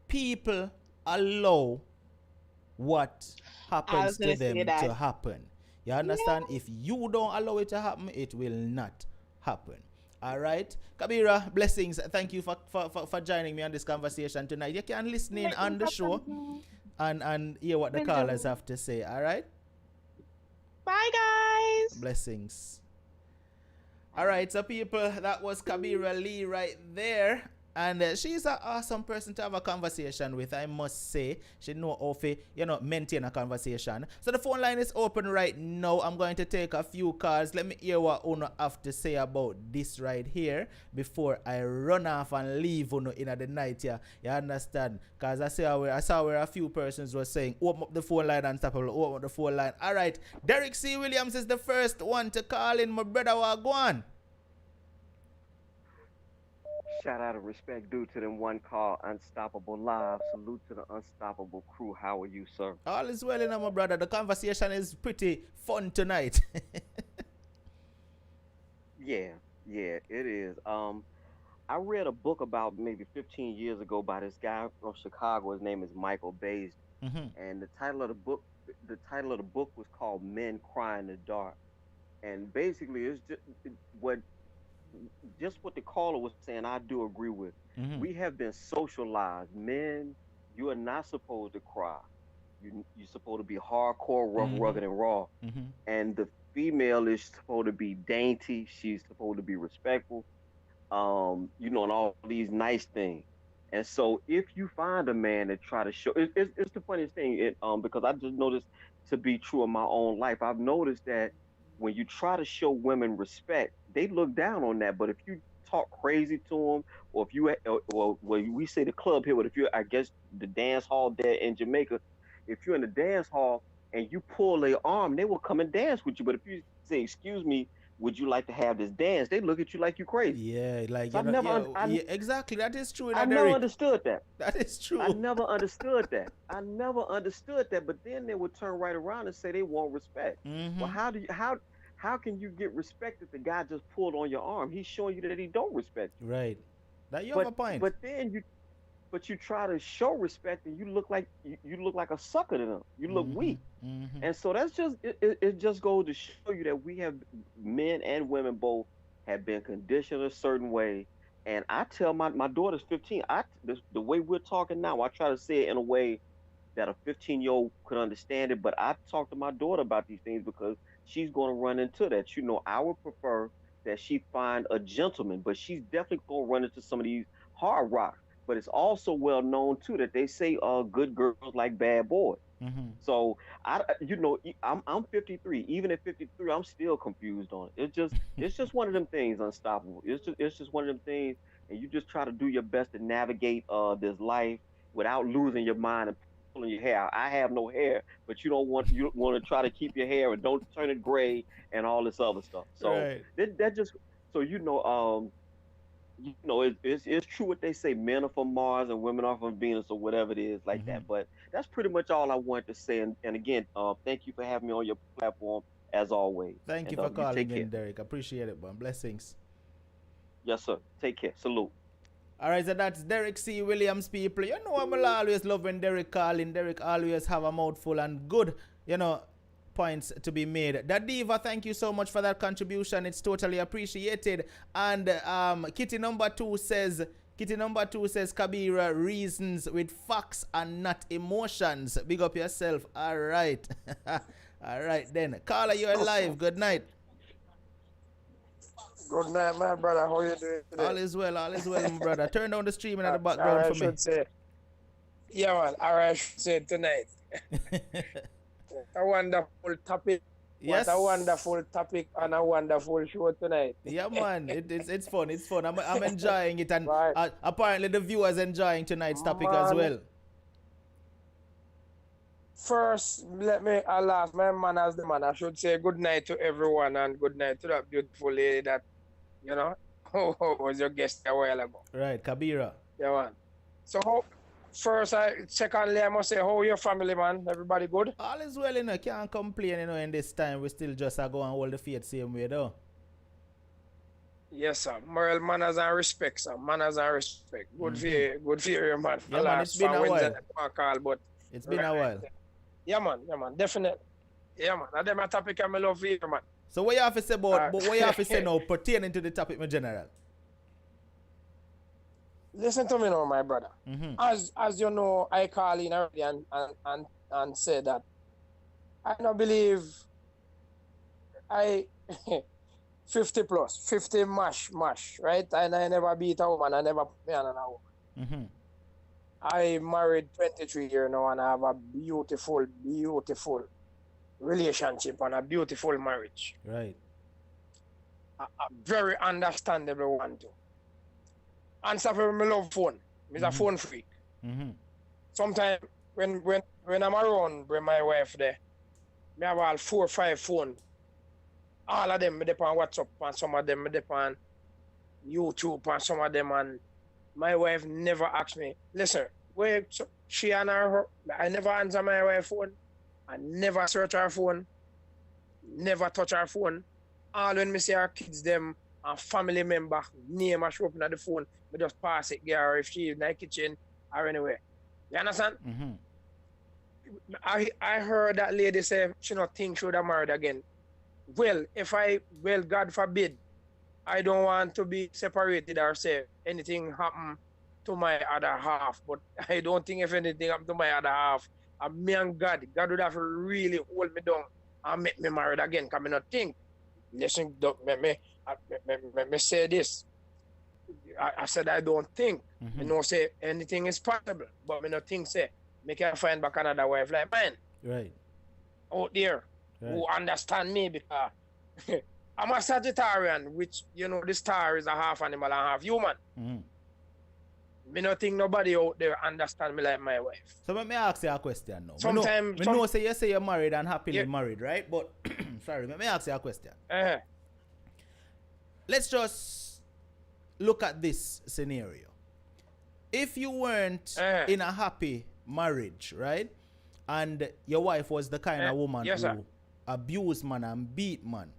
People allow what happens to them to happen. You understand? Yeah. If you don't allow it to happen, it will not happen. All right, Kabira, blessings. Thank you for joining me on this conversation tonight. You can listen in on the show and hear what the callers have to say. All right. Bye, guys. Blessings. All right, so people, that was Kabira Lee right there. And she's an awesome person to have a conversation with, I must say. She know how to, maintain a conversation. So the phone line is open right now. I'm going to take a few calls. Let me hear what Uno have to say about this right here before I run off and leave Uno in the night here. You understand? Because I saw where a few persons were saying, open up the phone line, Unstoppable, open up the phone line. All right, Derek C. Williams is the first one to call in. My brother, go on. Shout out of respect due to them one call Unstoppable Live. Salute to the Unstoppable crew. How are you, sir? All is well, my brother. The conversation is pretty fun tonight. Yeah, it is. I read a book about maybe 15 years ago by this guy from Chicago. His name is Michael Bays, and the title of the book was called Men Cry in the Dark, and basically it's just what the caller was saying, I do agree with. We have been socialized. Men, you are not supposed to cry. You're supposed to be hardcore, rough, rugged, and raw. And the female is supposed to be dainty. She's supposed to be respectful, and all these nice things. And so if you find a man that try to show, it's the funniest thing, because I just noticed to be true in my own life. I've noticed that when you try to show women respect, they look down on that. But if you talk crazy to them, or if you, or we say the club here, but if you're, I guess, the dance hall there in Jamaica, if you're in the dance hall and you pull their arm, they will come and dance with you. But if you say, "Excuse me, would you like to have this dance?" They look at you like you crazy. Yeah, like So yeah, exactly. That is true. I never understood that. That is true. I never understood that. I never understood that. But then they would turn right around and say they want respect. Well, how can you get respect if the guy just pulled on your arm? He's showing you that he don't respect you. Right. That you have a point. But then you try to show respect and you look like a sucker to them. You look weak. And so that's just it just goes to show you that we have, men and women both, have been conditioned a certain way. And I tell my daughter's 15. The way we're talking now, I try to say it in a way that a 15-year-old could understand it. But I talk to my daughter about these things because she's going to run into that. I would prefer that she find a gentleman, but she's definitely going to run into some of these hard rocks. But it's also well known too that they say good girls like bad boys. So I'm 53. Even at 53, I'm still confused on it. It's just one of them things, unstoppable. It's just one of them things, and you just try to do your best to navigate this life without losing your mind and pulling your hair out. I have no hair, but you want to try to keep your hair and don't turn it gray and all this other stuff. So right. that just so it's true what they say, men are from Mars and women are from Venus or whatever it is like that. But that's pretty much all I wanted to say. And again, thank you for having me on your platform as always. Thank you for calling in, Derek. Appreciate it, man. Blessings. Yes, sir. Take care. Salute. All right, so that's Derek C. Williams, people. You know, I'm always love when Derek calling. Derek always have a mouthful and good, points to be made. That Diva, thank you so much for that contribution. It's totally appreciated. And Kitty number two says Kabira reasons with facts and not emotions. Big up yourself. All right. All right then. Carla, you're live. Good night. Good night, my brother. How you doing today? All is well, my brother. Turn down the streaming at the background for me. Yeah, man. I should say tonight. A wonderful topic. Yes. What a wonderful topic and a wonderful show tonight. Yeah, man. It's fun. It's fun. I'm enjoying it, and apparently the viewers enjoying tonight's topic as well. First, let me ask my man as the man. I should say good night to everyone and good night to that beautiful lady that, was your guest a while ago. Right, Kabira. Yeah, man. So secondly, I must say, how your family, man? Everybody good? All is well, Can't complain, in this time. We still just go and hold the faith same way, though. Yes, sir. Moral manners and respect, sir. Manners and respect. Good for you, man. Yeah, man, it's been a while. It's been a while. Yeah, man. Definitely. Yeah, man. That's my topic I love you, man. So what you have to say about, what you have to say now pertaining to the topic in general? Listen to me now, my brother. As you know, I call in already and say that I don't believe 50 plus, 50 mash, right? And I never beat a woman, I never put me on a woman. I married 23 years now and I have a beautiful relationship and a beautiful marriage. Right. A very understandable one too. And so I love phone. I'm a phone freak. Sometimes when I'm around with my wife there, I have all 4 or 5 phones. All of them I depend on WhatsApp and some of them I depend on YouTube and some of them, and my wife never asked me, listen, where she and her, I never answer my wife's phone. I never search her phone. Never touch her phone. All when me see her kids, them, and family member, name her show up on the phone, I just pass it, get her if she is in the kitchen or anywhere. You understand? I heard that lady say she not think she would have married again. Well, God forbid, I don't want to be separated or say anything happen to my other half, but I don't think if anything happened to my other half, me and God would have to really hold me down and make me married again, because I not think. Listen, me say this. I said I don't think. You know, say anything is possible, but me not think say me can find back another wife like mine. Right. Out there. Right. Who understand me, because I'm a Sagittarian, which, the star is a half animal and half human. Me not think nobody out there understand me like my wife. So let me ask you a question now. Sometimes... Me know say you say you're married and happily married, right? But, sorry, let me ask you a question. Let's just look at this scenario. If you weren't in a happy marriage, right? And your wife was the kind of woman who abused man and beat man,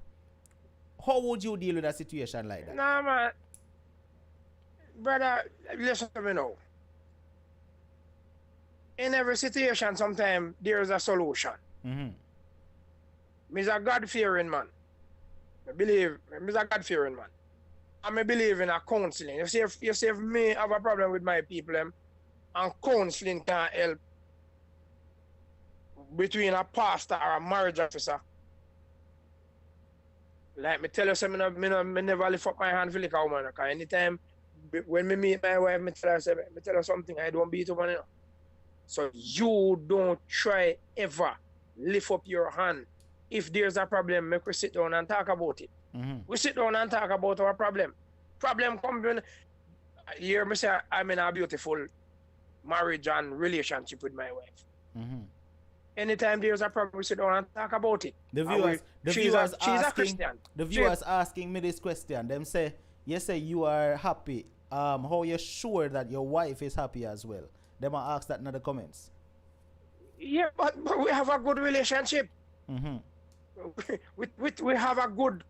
how would you deal with a situation like that? Nah, man. Brother, listen to me now. In every situation, sometimes there is a solution. Me's a God-fearing man. Me's a God-fearing man. And I believe in a counseling. You see, if me have a problem with my people, and counseling can help between a pastor or a marriage officer. Like me tell you, so me never lift up my hand for like a woman. Because anytime when me meet my wife, me tell her something, I don't beat a woman. So you don't try ever lift up your hand. If there's a problem, make we sit down and talk about it. We sit down and talk about our problem. Problem comes when you hear me say I'm in a beautiful marriage and relationship with my wife. Anytime there's a problem, we sit down and talk about it. She's a Christian. The viewers asking me this question. Them say, you say you are happy. How you sure that your wife is happy as well? Them are asked that in the comments. Yeah, but we have a good relationship. We have a good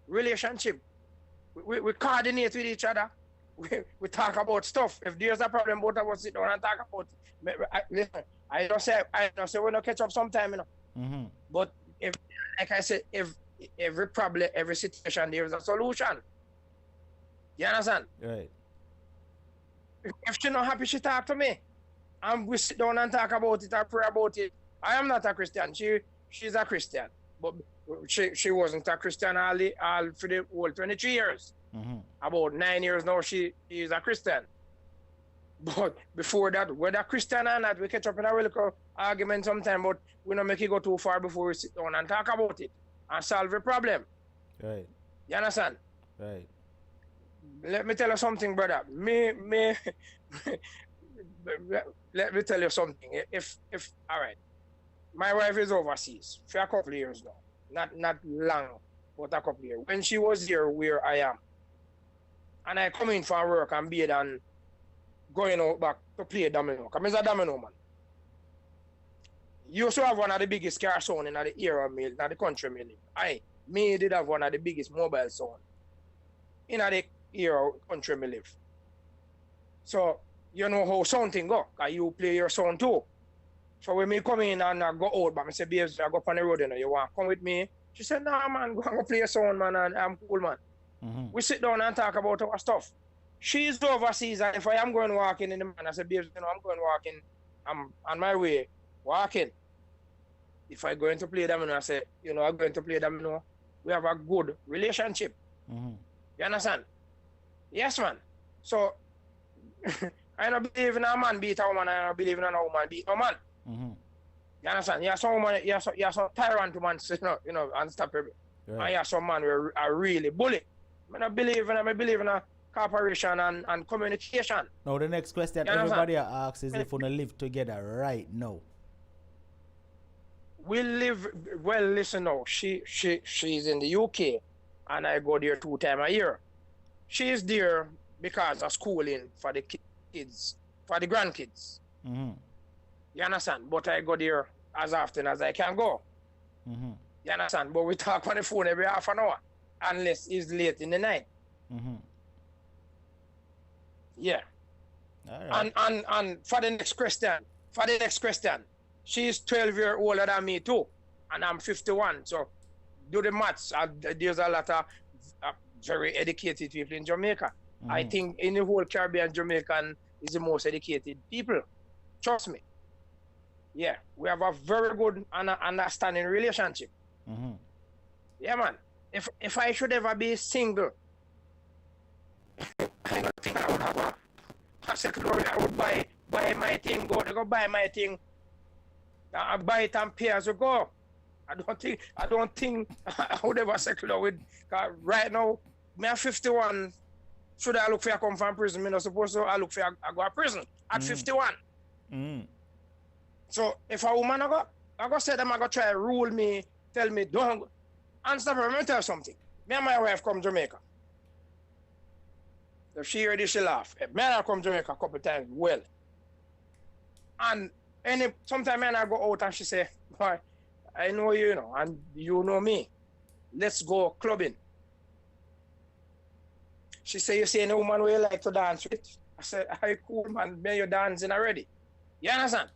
relationship. We coordinate with each other. We talk about stuff. If there's a problem, both of us sit down and talk about it. I don't say we don't catch up sometime, you know. But if, like I said, if every problem, every situation, there is a solution. You understand? Right. If she's not happy, she talk to me. And we sit down and talk about it and pray about it. I am not a Christian. She's a Christian. But she wasn't a Christian all for the whole 23 years. About 9 years now, she is a Christian. But before that, whether Christian or not, we catch up in a real argument sometime, but we don't make it go too far before we sit down and talk about it and solve the problem. Right. You understand? Right. Let me tell you something, brother. Let me tell you something. If all right, my wife is overseas for a couple of years now. Not long, but a couple of years. When she was here where I am, and I come in for work and be and going out back to play domino. Because I'm a domino man. You also have one of the biggest car sound in the era mill, in the country mill. Me did have one of the biggest mobile sound in the era country mill live. So you know how sound thing go, because you play your sound too. So when me come in and I go out, but I say, babes, I go up on the road, you want to come with me? She said, nah, man, go and go play your sound, man, and I'm cool, man. We sit down and talk about our stuff. She's overseas, and if I am going walking in the man, I said, babes, you know, I'm going walking, I'm on my way, walking. If I go into play domino, I say, you know, I'm going to play domino. We have a good relationship. You understand? Yes, man. So, I don't believe in a man beat a woman, I don't believe in a woman beat a man. You understand? You have some woman, you have some tyrant woman, you know, unstoppable. Right. And you have some man who are really bully. I believe in a cooperation and communication. Now the next question everybody asks is if we live together right now. We live well. Listen now, she's in the UK, and I go there 2 times a year. She's there because of schooling for the kids, for the grandkids. You understand? But I go there as often as I can go. You understand? But we talk on the phone every half an hour, unless it's late in the night. Yeah. All right. And for the next question, she's 12 years older than me too, and I'm 51. So do the maths. There's a lot of very educated people in Jamaica. I think in the whole Caribbean, Jamaican is the most educated people. Trust me. Yeah, we have a very good and understanding relationship. Yeah, man. If I should ever be single, I don't think I would have a second. I would buy my thing, go buy my thing. I buy it and pay as you go. I don't think I would ever settle with. Right now, me I'm 51. should I look for you come from prison? Me not supposed to I look for you, I go to prison at 51. So if a woman I go say them I go try to rule me, tell me don't go. And stop, let me tell you something. Me and my wife come to Jamaica. If she heard this, she laugh. Me and I come to Jamaica a couple times, well. And sometimes me and I go out and she say, boy, I know you, and you know me. Let's go clubbing. She say, you see any woman where you like to dance with? I said, hey, cool, man, me you dancing already. You understand?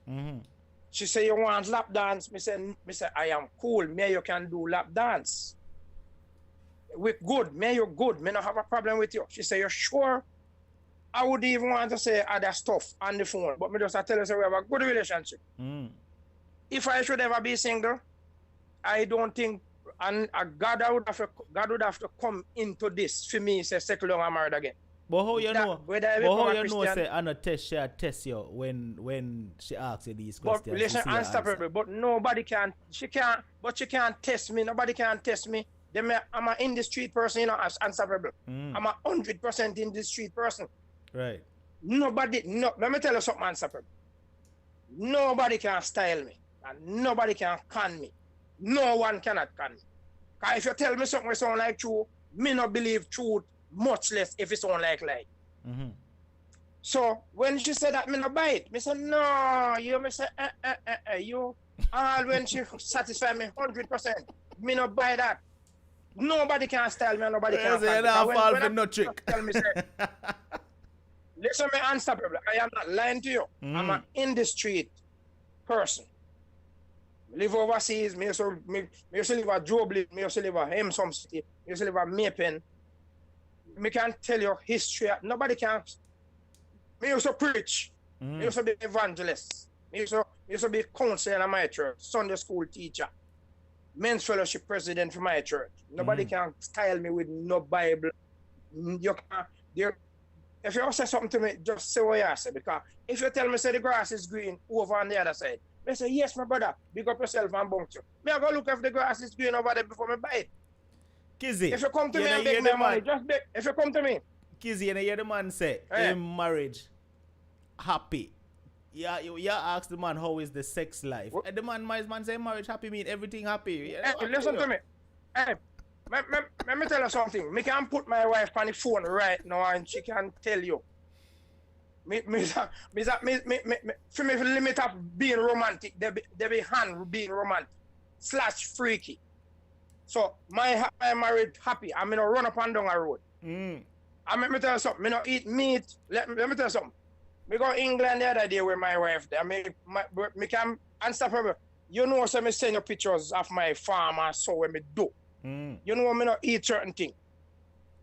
She say, you want lap dance? Me say, I am cool. Me you can do lap dance. We good. Me you good. Me not have a problem with you. She say, you sure? I would even want to say other stuff on the phone, but me just tell you, say we have a good relationship. If I should ever be single, I don't think, and God would have to come into this for me, say, second long I'm married again. But how you know? But how you know? Say, I not test you when she asks you these questions. But listen, unstoppable. But nobody can. She can't test me. Nobody can test me. I'm an in the street person, as unstoppable. I'm a 100% in the street person. Right. Let me tell you something, unstoppable. Nobody can style me, and nobody can con me. No one cannot con me. Because if you tell me something sound like true, me not believe truth, much less if it sound like lie. So when she said that, me not buy it. Me say no, me say you. All when she satisfy me 100%, me not buy that. Nobody can style me, nobody can fall no trick. Tell me, say, listen, me unstoppable. I am not lying to you. I'm an in the street person. Live overseas. Me used to live at Joblin. Me used to live at Hemsom City. Me used to live at Mapen. Me can tell you history. Nobody can. Me used to preach. Me used to be evangelist. Me used to be counselor in my church. Sunday school teacher. Men's fellowship president for my church. Nobody can style me with no Bible. You can't. If you say something to me, just say what you say. Because if you tell me, say the grass is green over on the other side, I say, yes, my brother, big up yourself and bounce you. Me I go look if the grass is green over there before me buy it. Kizzy, if you come to me and beg me money, just beg. If you come to me. Kizzy, you hear the man say, in marriage, happy. Yeah, you ask the man how is the sex life. And the man say marriage happy mean everything happy. Listen to me. Hey, let me tell you something. Me can put my wife on the phone right now and she can tell you. For me limit of being romantic, they be hand being romantic / freaky. So my marriage happy. I'm gonna run up and down a road. And let me tell you something. Me not eat meat. Let me tell you something. Me go England the other day with my wife there. Me can unstoppable. You know, so me send you pictures of my farm and so when me do. You know, me not eat certain things.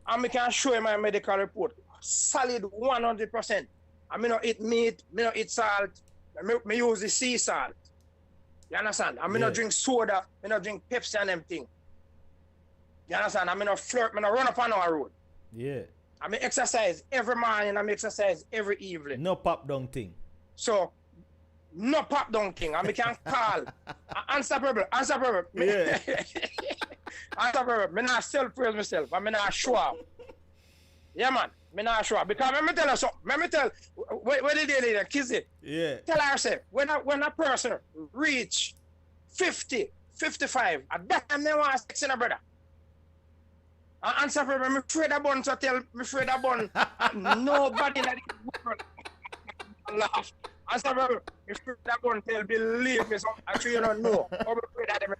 And me can show you my medical report. Solid 100%. I me not eat meat, me not eat salt. Me use the sea salt. You understand? I me not drink soda, me not drink Pepsi and them thing. You understand? I me not flirt, me not run up on our road. Yeah. I me exercise every morning, I me exercise every evening. No pop down thing. So, no pop down thing. I me can call. Unstoppable. Yeah. Unstoppable. Me not self-praise myself. I me not show up. Yeah, man. Me not sure. Because let me tell you something. Let me tell where did they kiss it? Yeah. Tell her, say, when a person reach 50, 55, at that time they want sex in a brother. And answer for me, I'm afraid of bun to tell me afraid of bun. Nobody that is laugh. Answer for me, I'm afraid of bun tell believe me, so actually you don't know. I'm afraid of them.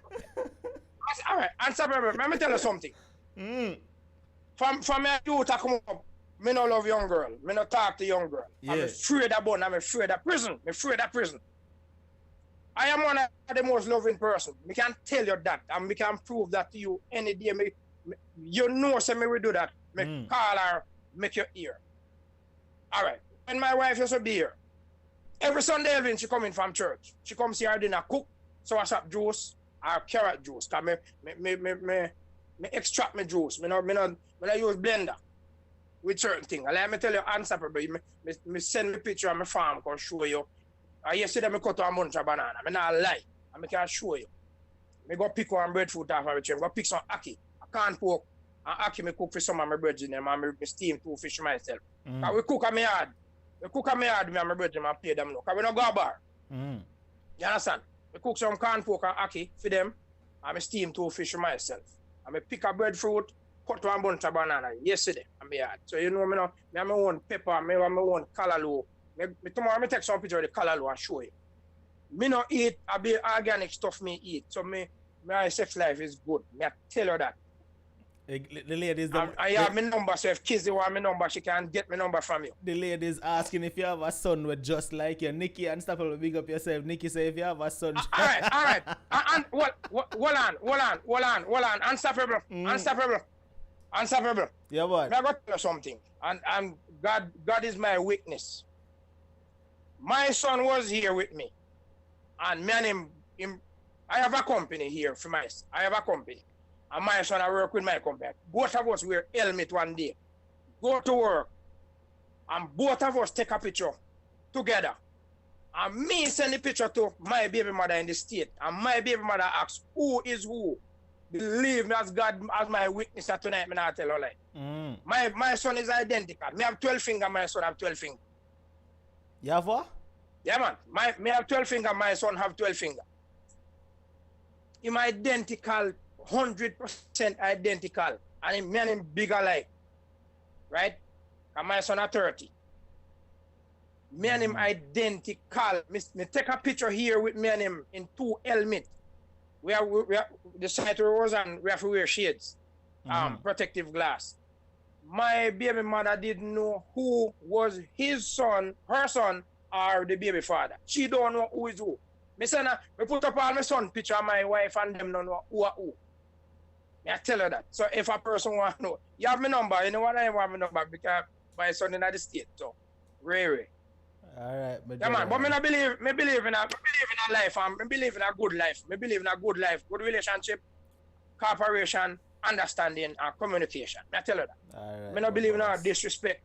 All right, answer for me, let me tell you something. From my youth I come up, me no love young girl. Me no talk to young girl. Yeah. I'm afraid of bun. I'm afraid of prison. I'm afraid of prison. I am one of the most loving person. Me can tell you that, and me can prove that to you any day. You know, say me will do that. Me call her, make you hear. All right. When my wife used to be here, every Sunday evening she come in from church. She comes here dinner cook, so I shop juice or carrot juice. Cause me extract my juice. Me not use blender with certain things. Let me tell you, unstoppable. Me send me picture of my farm, can show you. Yesterday I cut a bunch of banana. I not lie. I can show you. I go pick one breadfruit off of a tree. I go pick some ackee, a corn pork, and Aki me cook for some of my brethren and me steam 2 fish myself. Cause we cook at me yard. We cook at me yard, me and my brethren and pay them now. Cause we don't go a bar. You understand? We cook some corn pork and Aki for them, and me steam 2 fish myself. And me pick a breadfruit, cut one bunch of banana yesterday and me yard. So you know me now, me have my own pepper, me have my own callaloo. Tomorrow me take some picture of the callaloo and show you. Me not eat a bit organic stuff me eat. So my sex life is good. Me I tell her that. The ladies... I have my number, so if Kizzy want my number, she can get my number from you. The ladies asking if you have a son with just like you. Nikki, Unstoppable, big up yourself. Nikki say if you have a son... all right. And hold on. Unstoppable. Yeah, boy. I got to tell you something. And God is my witness. My son was here with me. And me and him I have a company here for I have a company. And my son, I work with my company. Both of us wear helmet one day. Go to work. And both of us take a picture together. And me send the picture to my baby mother in the state. And my baby mother asks, who is who? Believe me, as God, as my witness tonight, me not tell her lie. My son is identical. Me have 12 fingers, my son have 12 fingers. You have what? Yeah, man. Me have 12 fingers, my son have 12 fingers. Him identical, 100% identical. And me and him big alike. Right? And my son are 30. Me and him identical. Me take a picture here with me and him in 2 helmets. We are the side rows and we have to wear shades. Protective glass. My baby mother didn't know who was his son, her son, or the baby father. She don't know who is who. Me say na, me put up all my son picture of my wife and them don't know who are who. Me I tell her that. So if a person want to know, you have my number, you know what I want my number because my son in the state. So Ray. Alright, yeah, man, but me believe in a life and me believe in a good life. Me believe in a good life, good relationship, cooperation, understanding and communication. Me I tell her that. Alright. Me not believe in a disrespect.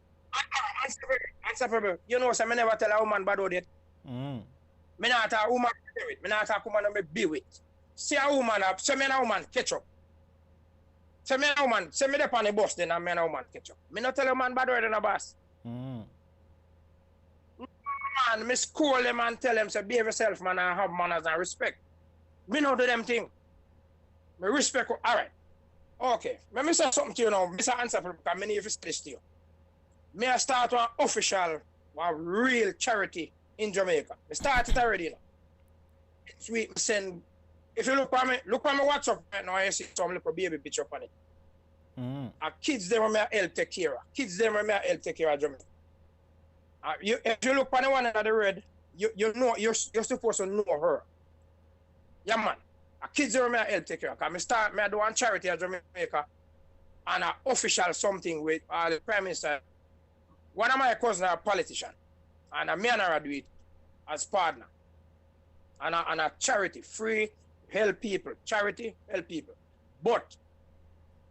Unstoppable. You know, so me never tell a woman bad about it. Me not talk a woman be with. Me not talk a woman me be with. See a woman up, say me and a woman catch up. Say me and a woman, say me up on the bus then and me and a woman catch up. Me not tell a woman bad word in a bus. Man, me school them and tell them, say, behave yourself, man, and have manners and respect. Me know do them thing. Me respect, all right. Okay, let me say something to you now. Mr. Unstoppable, because I need to say this to you. Me I start one official, one real charity in Jamaica. I start it already now. It's sweet, send, if you look at me WhatsApp right now, you see some little baby picture on it. And kids them me help take care of. Kids them me help take care of Jamaica. If you look on the one in the red, you know you're supposed to know her. Yeah, man. Kids are my help take care of. I do one charity in Jamaica and an official something with the Prime Minister. One of my cousins are a politician. And me and her do it as partner. And a charity, free, help people. Charity, help people. But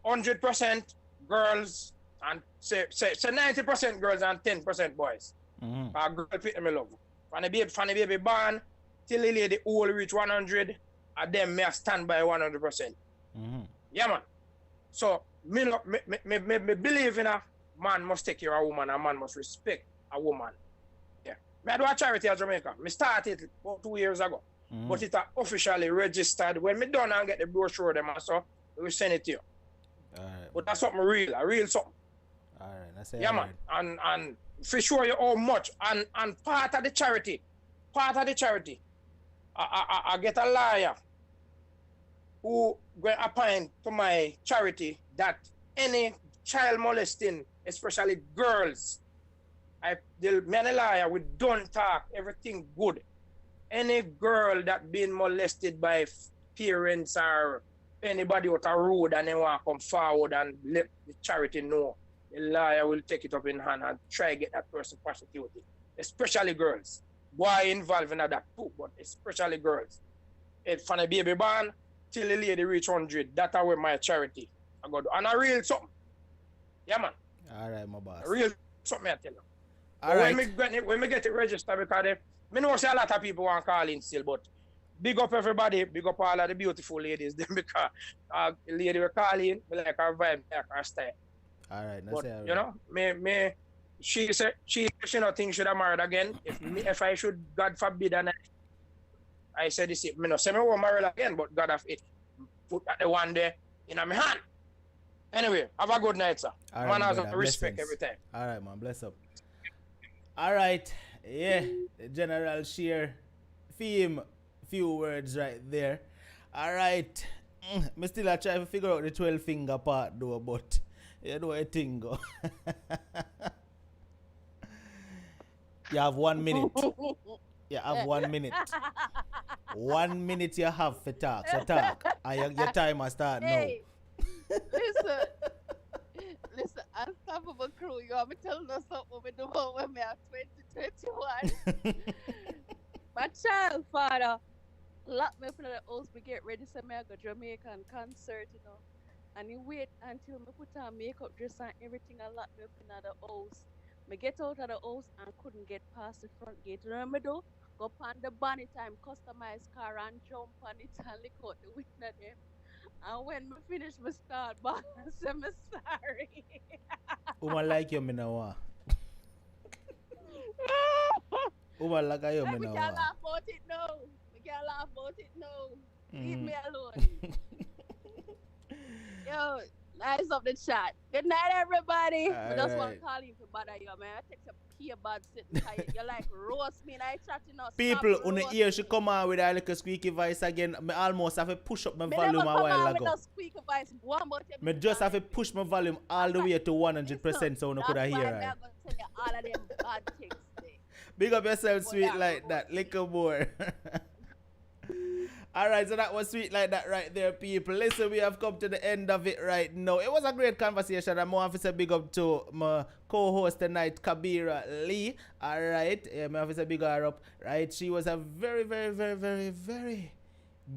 100% girls and say 90% girls and 10% boys. A girl pick me love. From the baby born till the lady all reach 100, and them me stand by 100%. Yeah, man. So me believe in a man must take care of a woman, a man must respect a woman. Yeah. Me do a charity in Jamaica. Me started about 2 years ago. But it's officially registered. When me done and get the brochure them so we send it to you. Alright. But that's something real, a real something. Alright, that's it. Yeah, man. And for sure you how much. And part of the charity, I get a lawyer who going to appoint to my charity that any child molesting, especially girls, me and a lawyer, we don't talk everything good. Any girl that been molested by parents or anybody out a road and they want to come forward and let the charity know, the lawyer will take it up in hand and try to get that person prosecuted. Especially girls. Boy involved in that too, but especially girls. From the baby born till the lady reach 100, that's where my charity I go do. And a real something. Yeah, man. Alright, my boss. A real something I tell you. Alright. When we get it registered, because I know say a lot of people want to call in still, but big up everybody, big up all of the beautiful ladies. Them because lady we're calling, me like her vibe, like her style. All right, but you know, she said she not think should have married again. If I should, God forbid, and I said this, me no say me won't marry again, but God have it put at the one day in my hand. Anyway, have a good night, sir. All Man right, has respect every time. All right, man, bless up. All right, yeah, General share theme, few words right there. All right, me still a try to figure out the 12 finger part though, but you know a thing go. You have 1 minute. You have 1 minute. 1 minute you have for talk. So talk. And your timer start now. Listen, Unstoppable Crew, you want me to tell us something we do when we are 2021? My child father locked me up in the house to get ready so me I go Jamaican concert, you know. And he wait until me put on makeup dress and everything and locked me up in the house. Me get out of the house and couldn't get past the front gate. You know what me do? Go on the bonnet time, customize car and jump on it and lick out the window them. And when me finish, me start back and say me sorry. Woman like you, me now want. Woman like you, me now want. We can't laugh about it now. We can't laugh about it now. Leave me alone. Yo, nice up the chat. Good night, everybody. I just want to call you to bother you, man. I take some pure bad sitting tired. You like roast me and I chatting us. People on the ear she come out with a little squeaky voice again. I almost have to push up my volume a while ago. With squeaky voice. Me just have to push my volume all the way to 100% so you could hear right. I'm going to tell you all of them bad things today. Big up yourself, sweet like that. Little more. Alright, so that was sweet like that right there, people. Listen, we have come to the end of it right now. It was a great conversation. I'm more officer big up to my co-host tonight, Kabira Lee. Alright, yeah, my officer big her up. Right, she was a very, very, very, very, very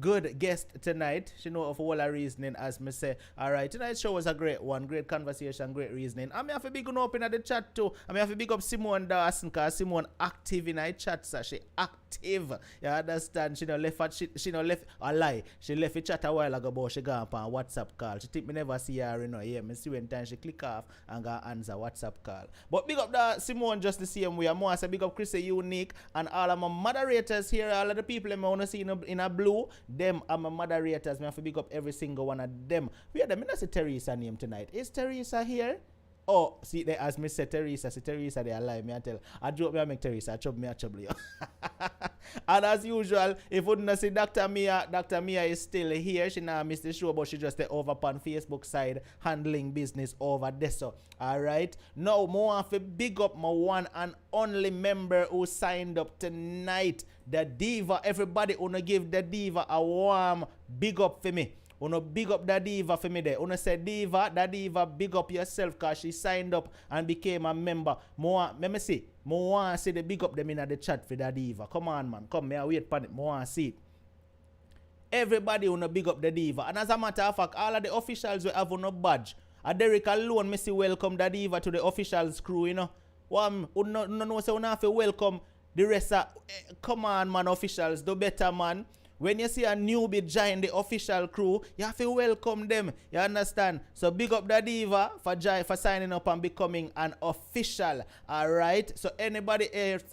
good guest tonight. She know of all her reasoning, as me say. Alright, tonight's show was a great one. Great conversation, great reasoning. I may have to big up in the chat too. I may have to big up Simone Dawson, because Simone active in her chat, so she active. You understand? She no left she no left a lie. She left a chat a while ago, but she got on WhatsApp call. She think me never see her, you know. Yeah, me see when time she click off and go answer WhatsApp call. But big up the Simone just the same way. I want to big up Chris Unique and all of my moderators here, all of the people I want to see in a blue. Them are my moderators. I have to big up every single one of them. We are them. I don't see Teresa name tonight. Is Teresa here? Oh, see, they ask me, say Teresa, they are lying. Me I tell. I joke me, I make Teresa. I trouble me, I trouble you. And as usual, if you wouldn't see Dr. Mia is still here. She now missed the show, but she just over on Facebook side handling business over there. So, alright. Now, more of a big up my one and only member who signed up tonight. The Diva. Everybody wanna give the Diva a warm big up for me. Uno big up the Diva for me there. Uno say Diva, the Diva, big up yourself because she signed up and became a member. Let me see. More want to see the big up them in the chat for the Diva. Come on, man. Come here, wait for it. More want to see it. Everybody uno big up the Diva. And as a matter of fact, all of the officials will have uno badge. A Derek alone, me see welcome the Diva to the officials crew, you know. Uno say uno have to welcome the rest of, come on, man, officials. Do better, man. When you see a newbie join the official crew, you have to welcome them. You understand? So big up the Diva for signing up and becoming an official. Alright? So anybody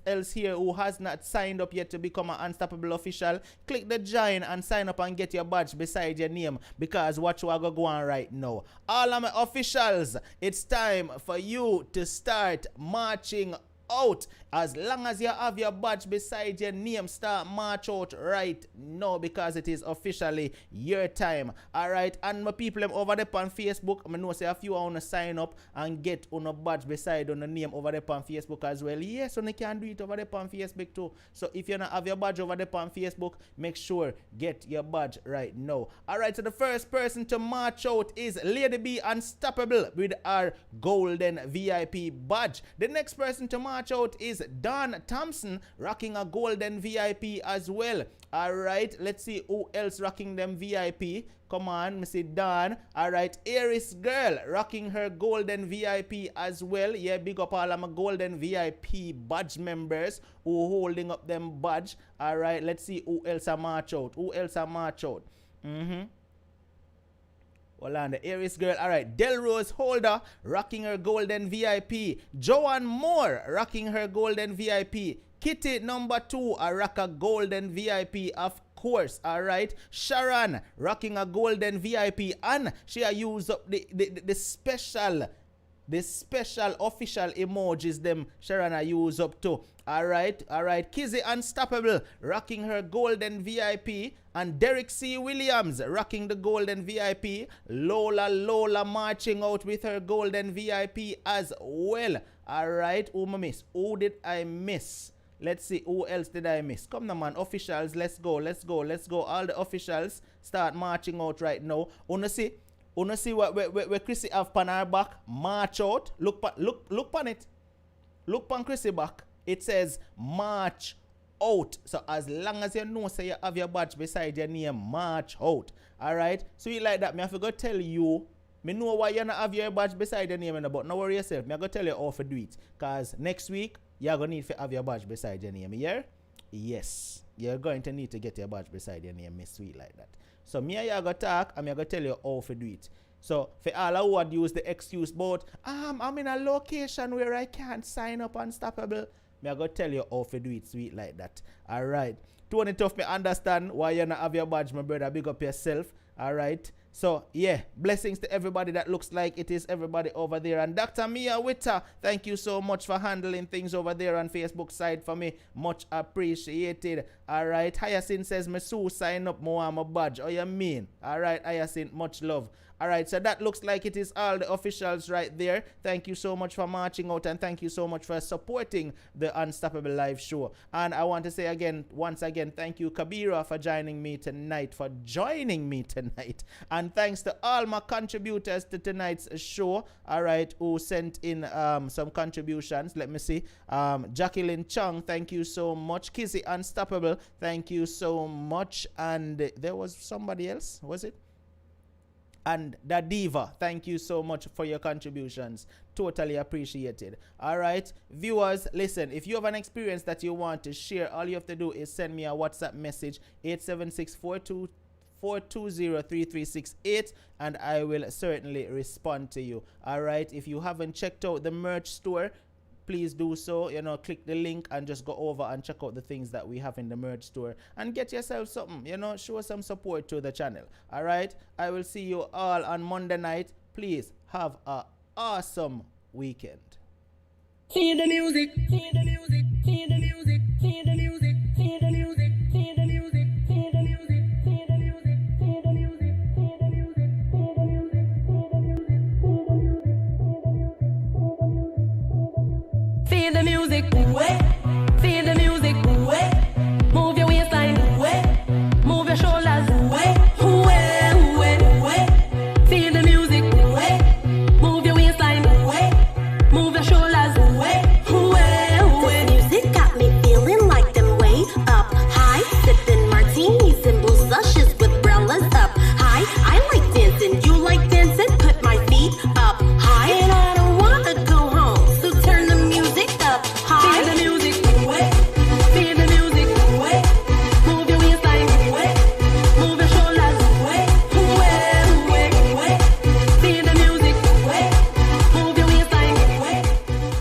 else here who has not signed up yet to become an Unstoppable official, click the join and sign up and get your badge beside your name. Because watch what go on right now. All of my officials, it's time for you to start marching out. As long as you have your badge beside your name, start march out right now because it is officially your time. Alright, and my people over there on Facebook, I know say a few want to sign up and get on a badge beside on the name over there on Facebook as well. Yes, and you can do it over there on Facebook too. So if you don't have your badge over there on Facebook, make sure get your badge right now. Alright, so the first person to march out is Lady B Unstoppable with our golden VIP badge. The next person to march march out is Don Thompson, rocking a golden VIP as well. All right, let's see who else rocking them VIP. Come on, me see Don. All right, Aries Girl rocking her golden VIP as well. Yeah, big up all of my golden VIP badge members who holding up them badge. All right, let's see who else a march out. Who else a march out? Hold on, the Aries Girl. All right, Delrose Holder rocking her golden VIP. Joanne Moore rocking her golden VIP. Kitty number 2 a rock a golden VIP, of course. All right, Sharon rocking a golden VIP, and she use up the special official emojis them Sharon use up too. All right, Kizzy Unstoppable rocking her golden VIP, and Derek C. Williams rocking the golden VIP. Lola marching out with her golden VIP as well. All right, who I miss? Who did I miss? Let's see, who else did I miss? Come on, man, officials, let's go. All the officials start marching out right now. Wanna see where Chrissy have pan her back? March out. Look pan it. Look pan Chrissy back. It says march out. So as long as you know, say you have your badge beside your name, march out. All right. So you like that? Me have to go tell you. Me know why you not have your badge beside your name, but no worry yourself. Me I go tell you how to do it. Cause next week you're gonna need to have your badge beside your name. Yeah? Yes. You're going to need to get your badge beside your name, Miss Sweet, like that. So me and you go talk, and I go tell you how to do it. So for all who would use the excuse about I'm in a location where I can't sign up Unstoppable, me I go tell you how to do it, Sweet, like that. All right. Tony Tough, me understand why you not have your badge, my brother. Big up yourself. All right. So, yeah, blessings to everybody that looks like it is everybody over there. And Dr. Mia Witter, thank you so much for handling things over there on Facebook side for me. Much appreciated. All right. Hyacinth says, me so sign up more on my badge. Oh, you mean? All right, Hyacinth, much love. All right, so that looks like it is all the officials right there. Thank you so much for marching out, and thank you so much for supporting the Unstoppable Live show. And I want to say again, once again, thank you, Kabira, for joining me tonight, And thanks to all my contributors to tonight's show, all right, who sent in some contributions. Let me see. Jacqueline Chung, thank you so much. Kizzy Unstoppable, thank you so much. And there was somebody else, was it? And the Diva, thank you so much for your contributions. Totally appreciated. All right, viewers, listen, if you have an experience that you want to share, all you have to do is send me a WhatsApp message, 876-420-3368, and I will certainly respond to you. All right, if you haven't checked out the merch store, please do so. Click the link and just go over and check out the things that we have in the merch store and get yourself something, show some support to the channel. All right, I will see you all on Monday night. Please have an awesome weekend. See the music, see the music, see the music, see the music, see the music, see the music, see the music, see the music, see the music, see the music, see the music, see the music, see the music, see the music, see the music, see the music.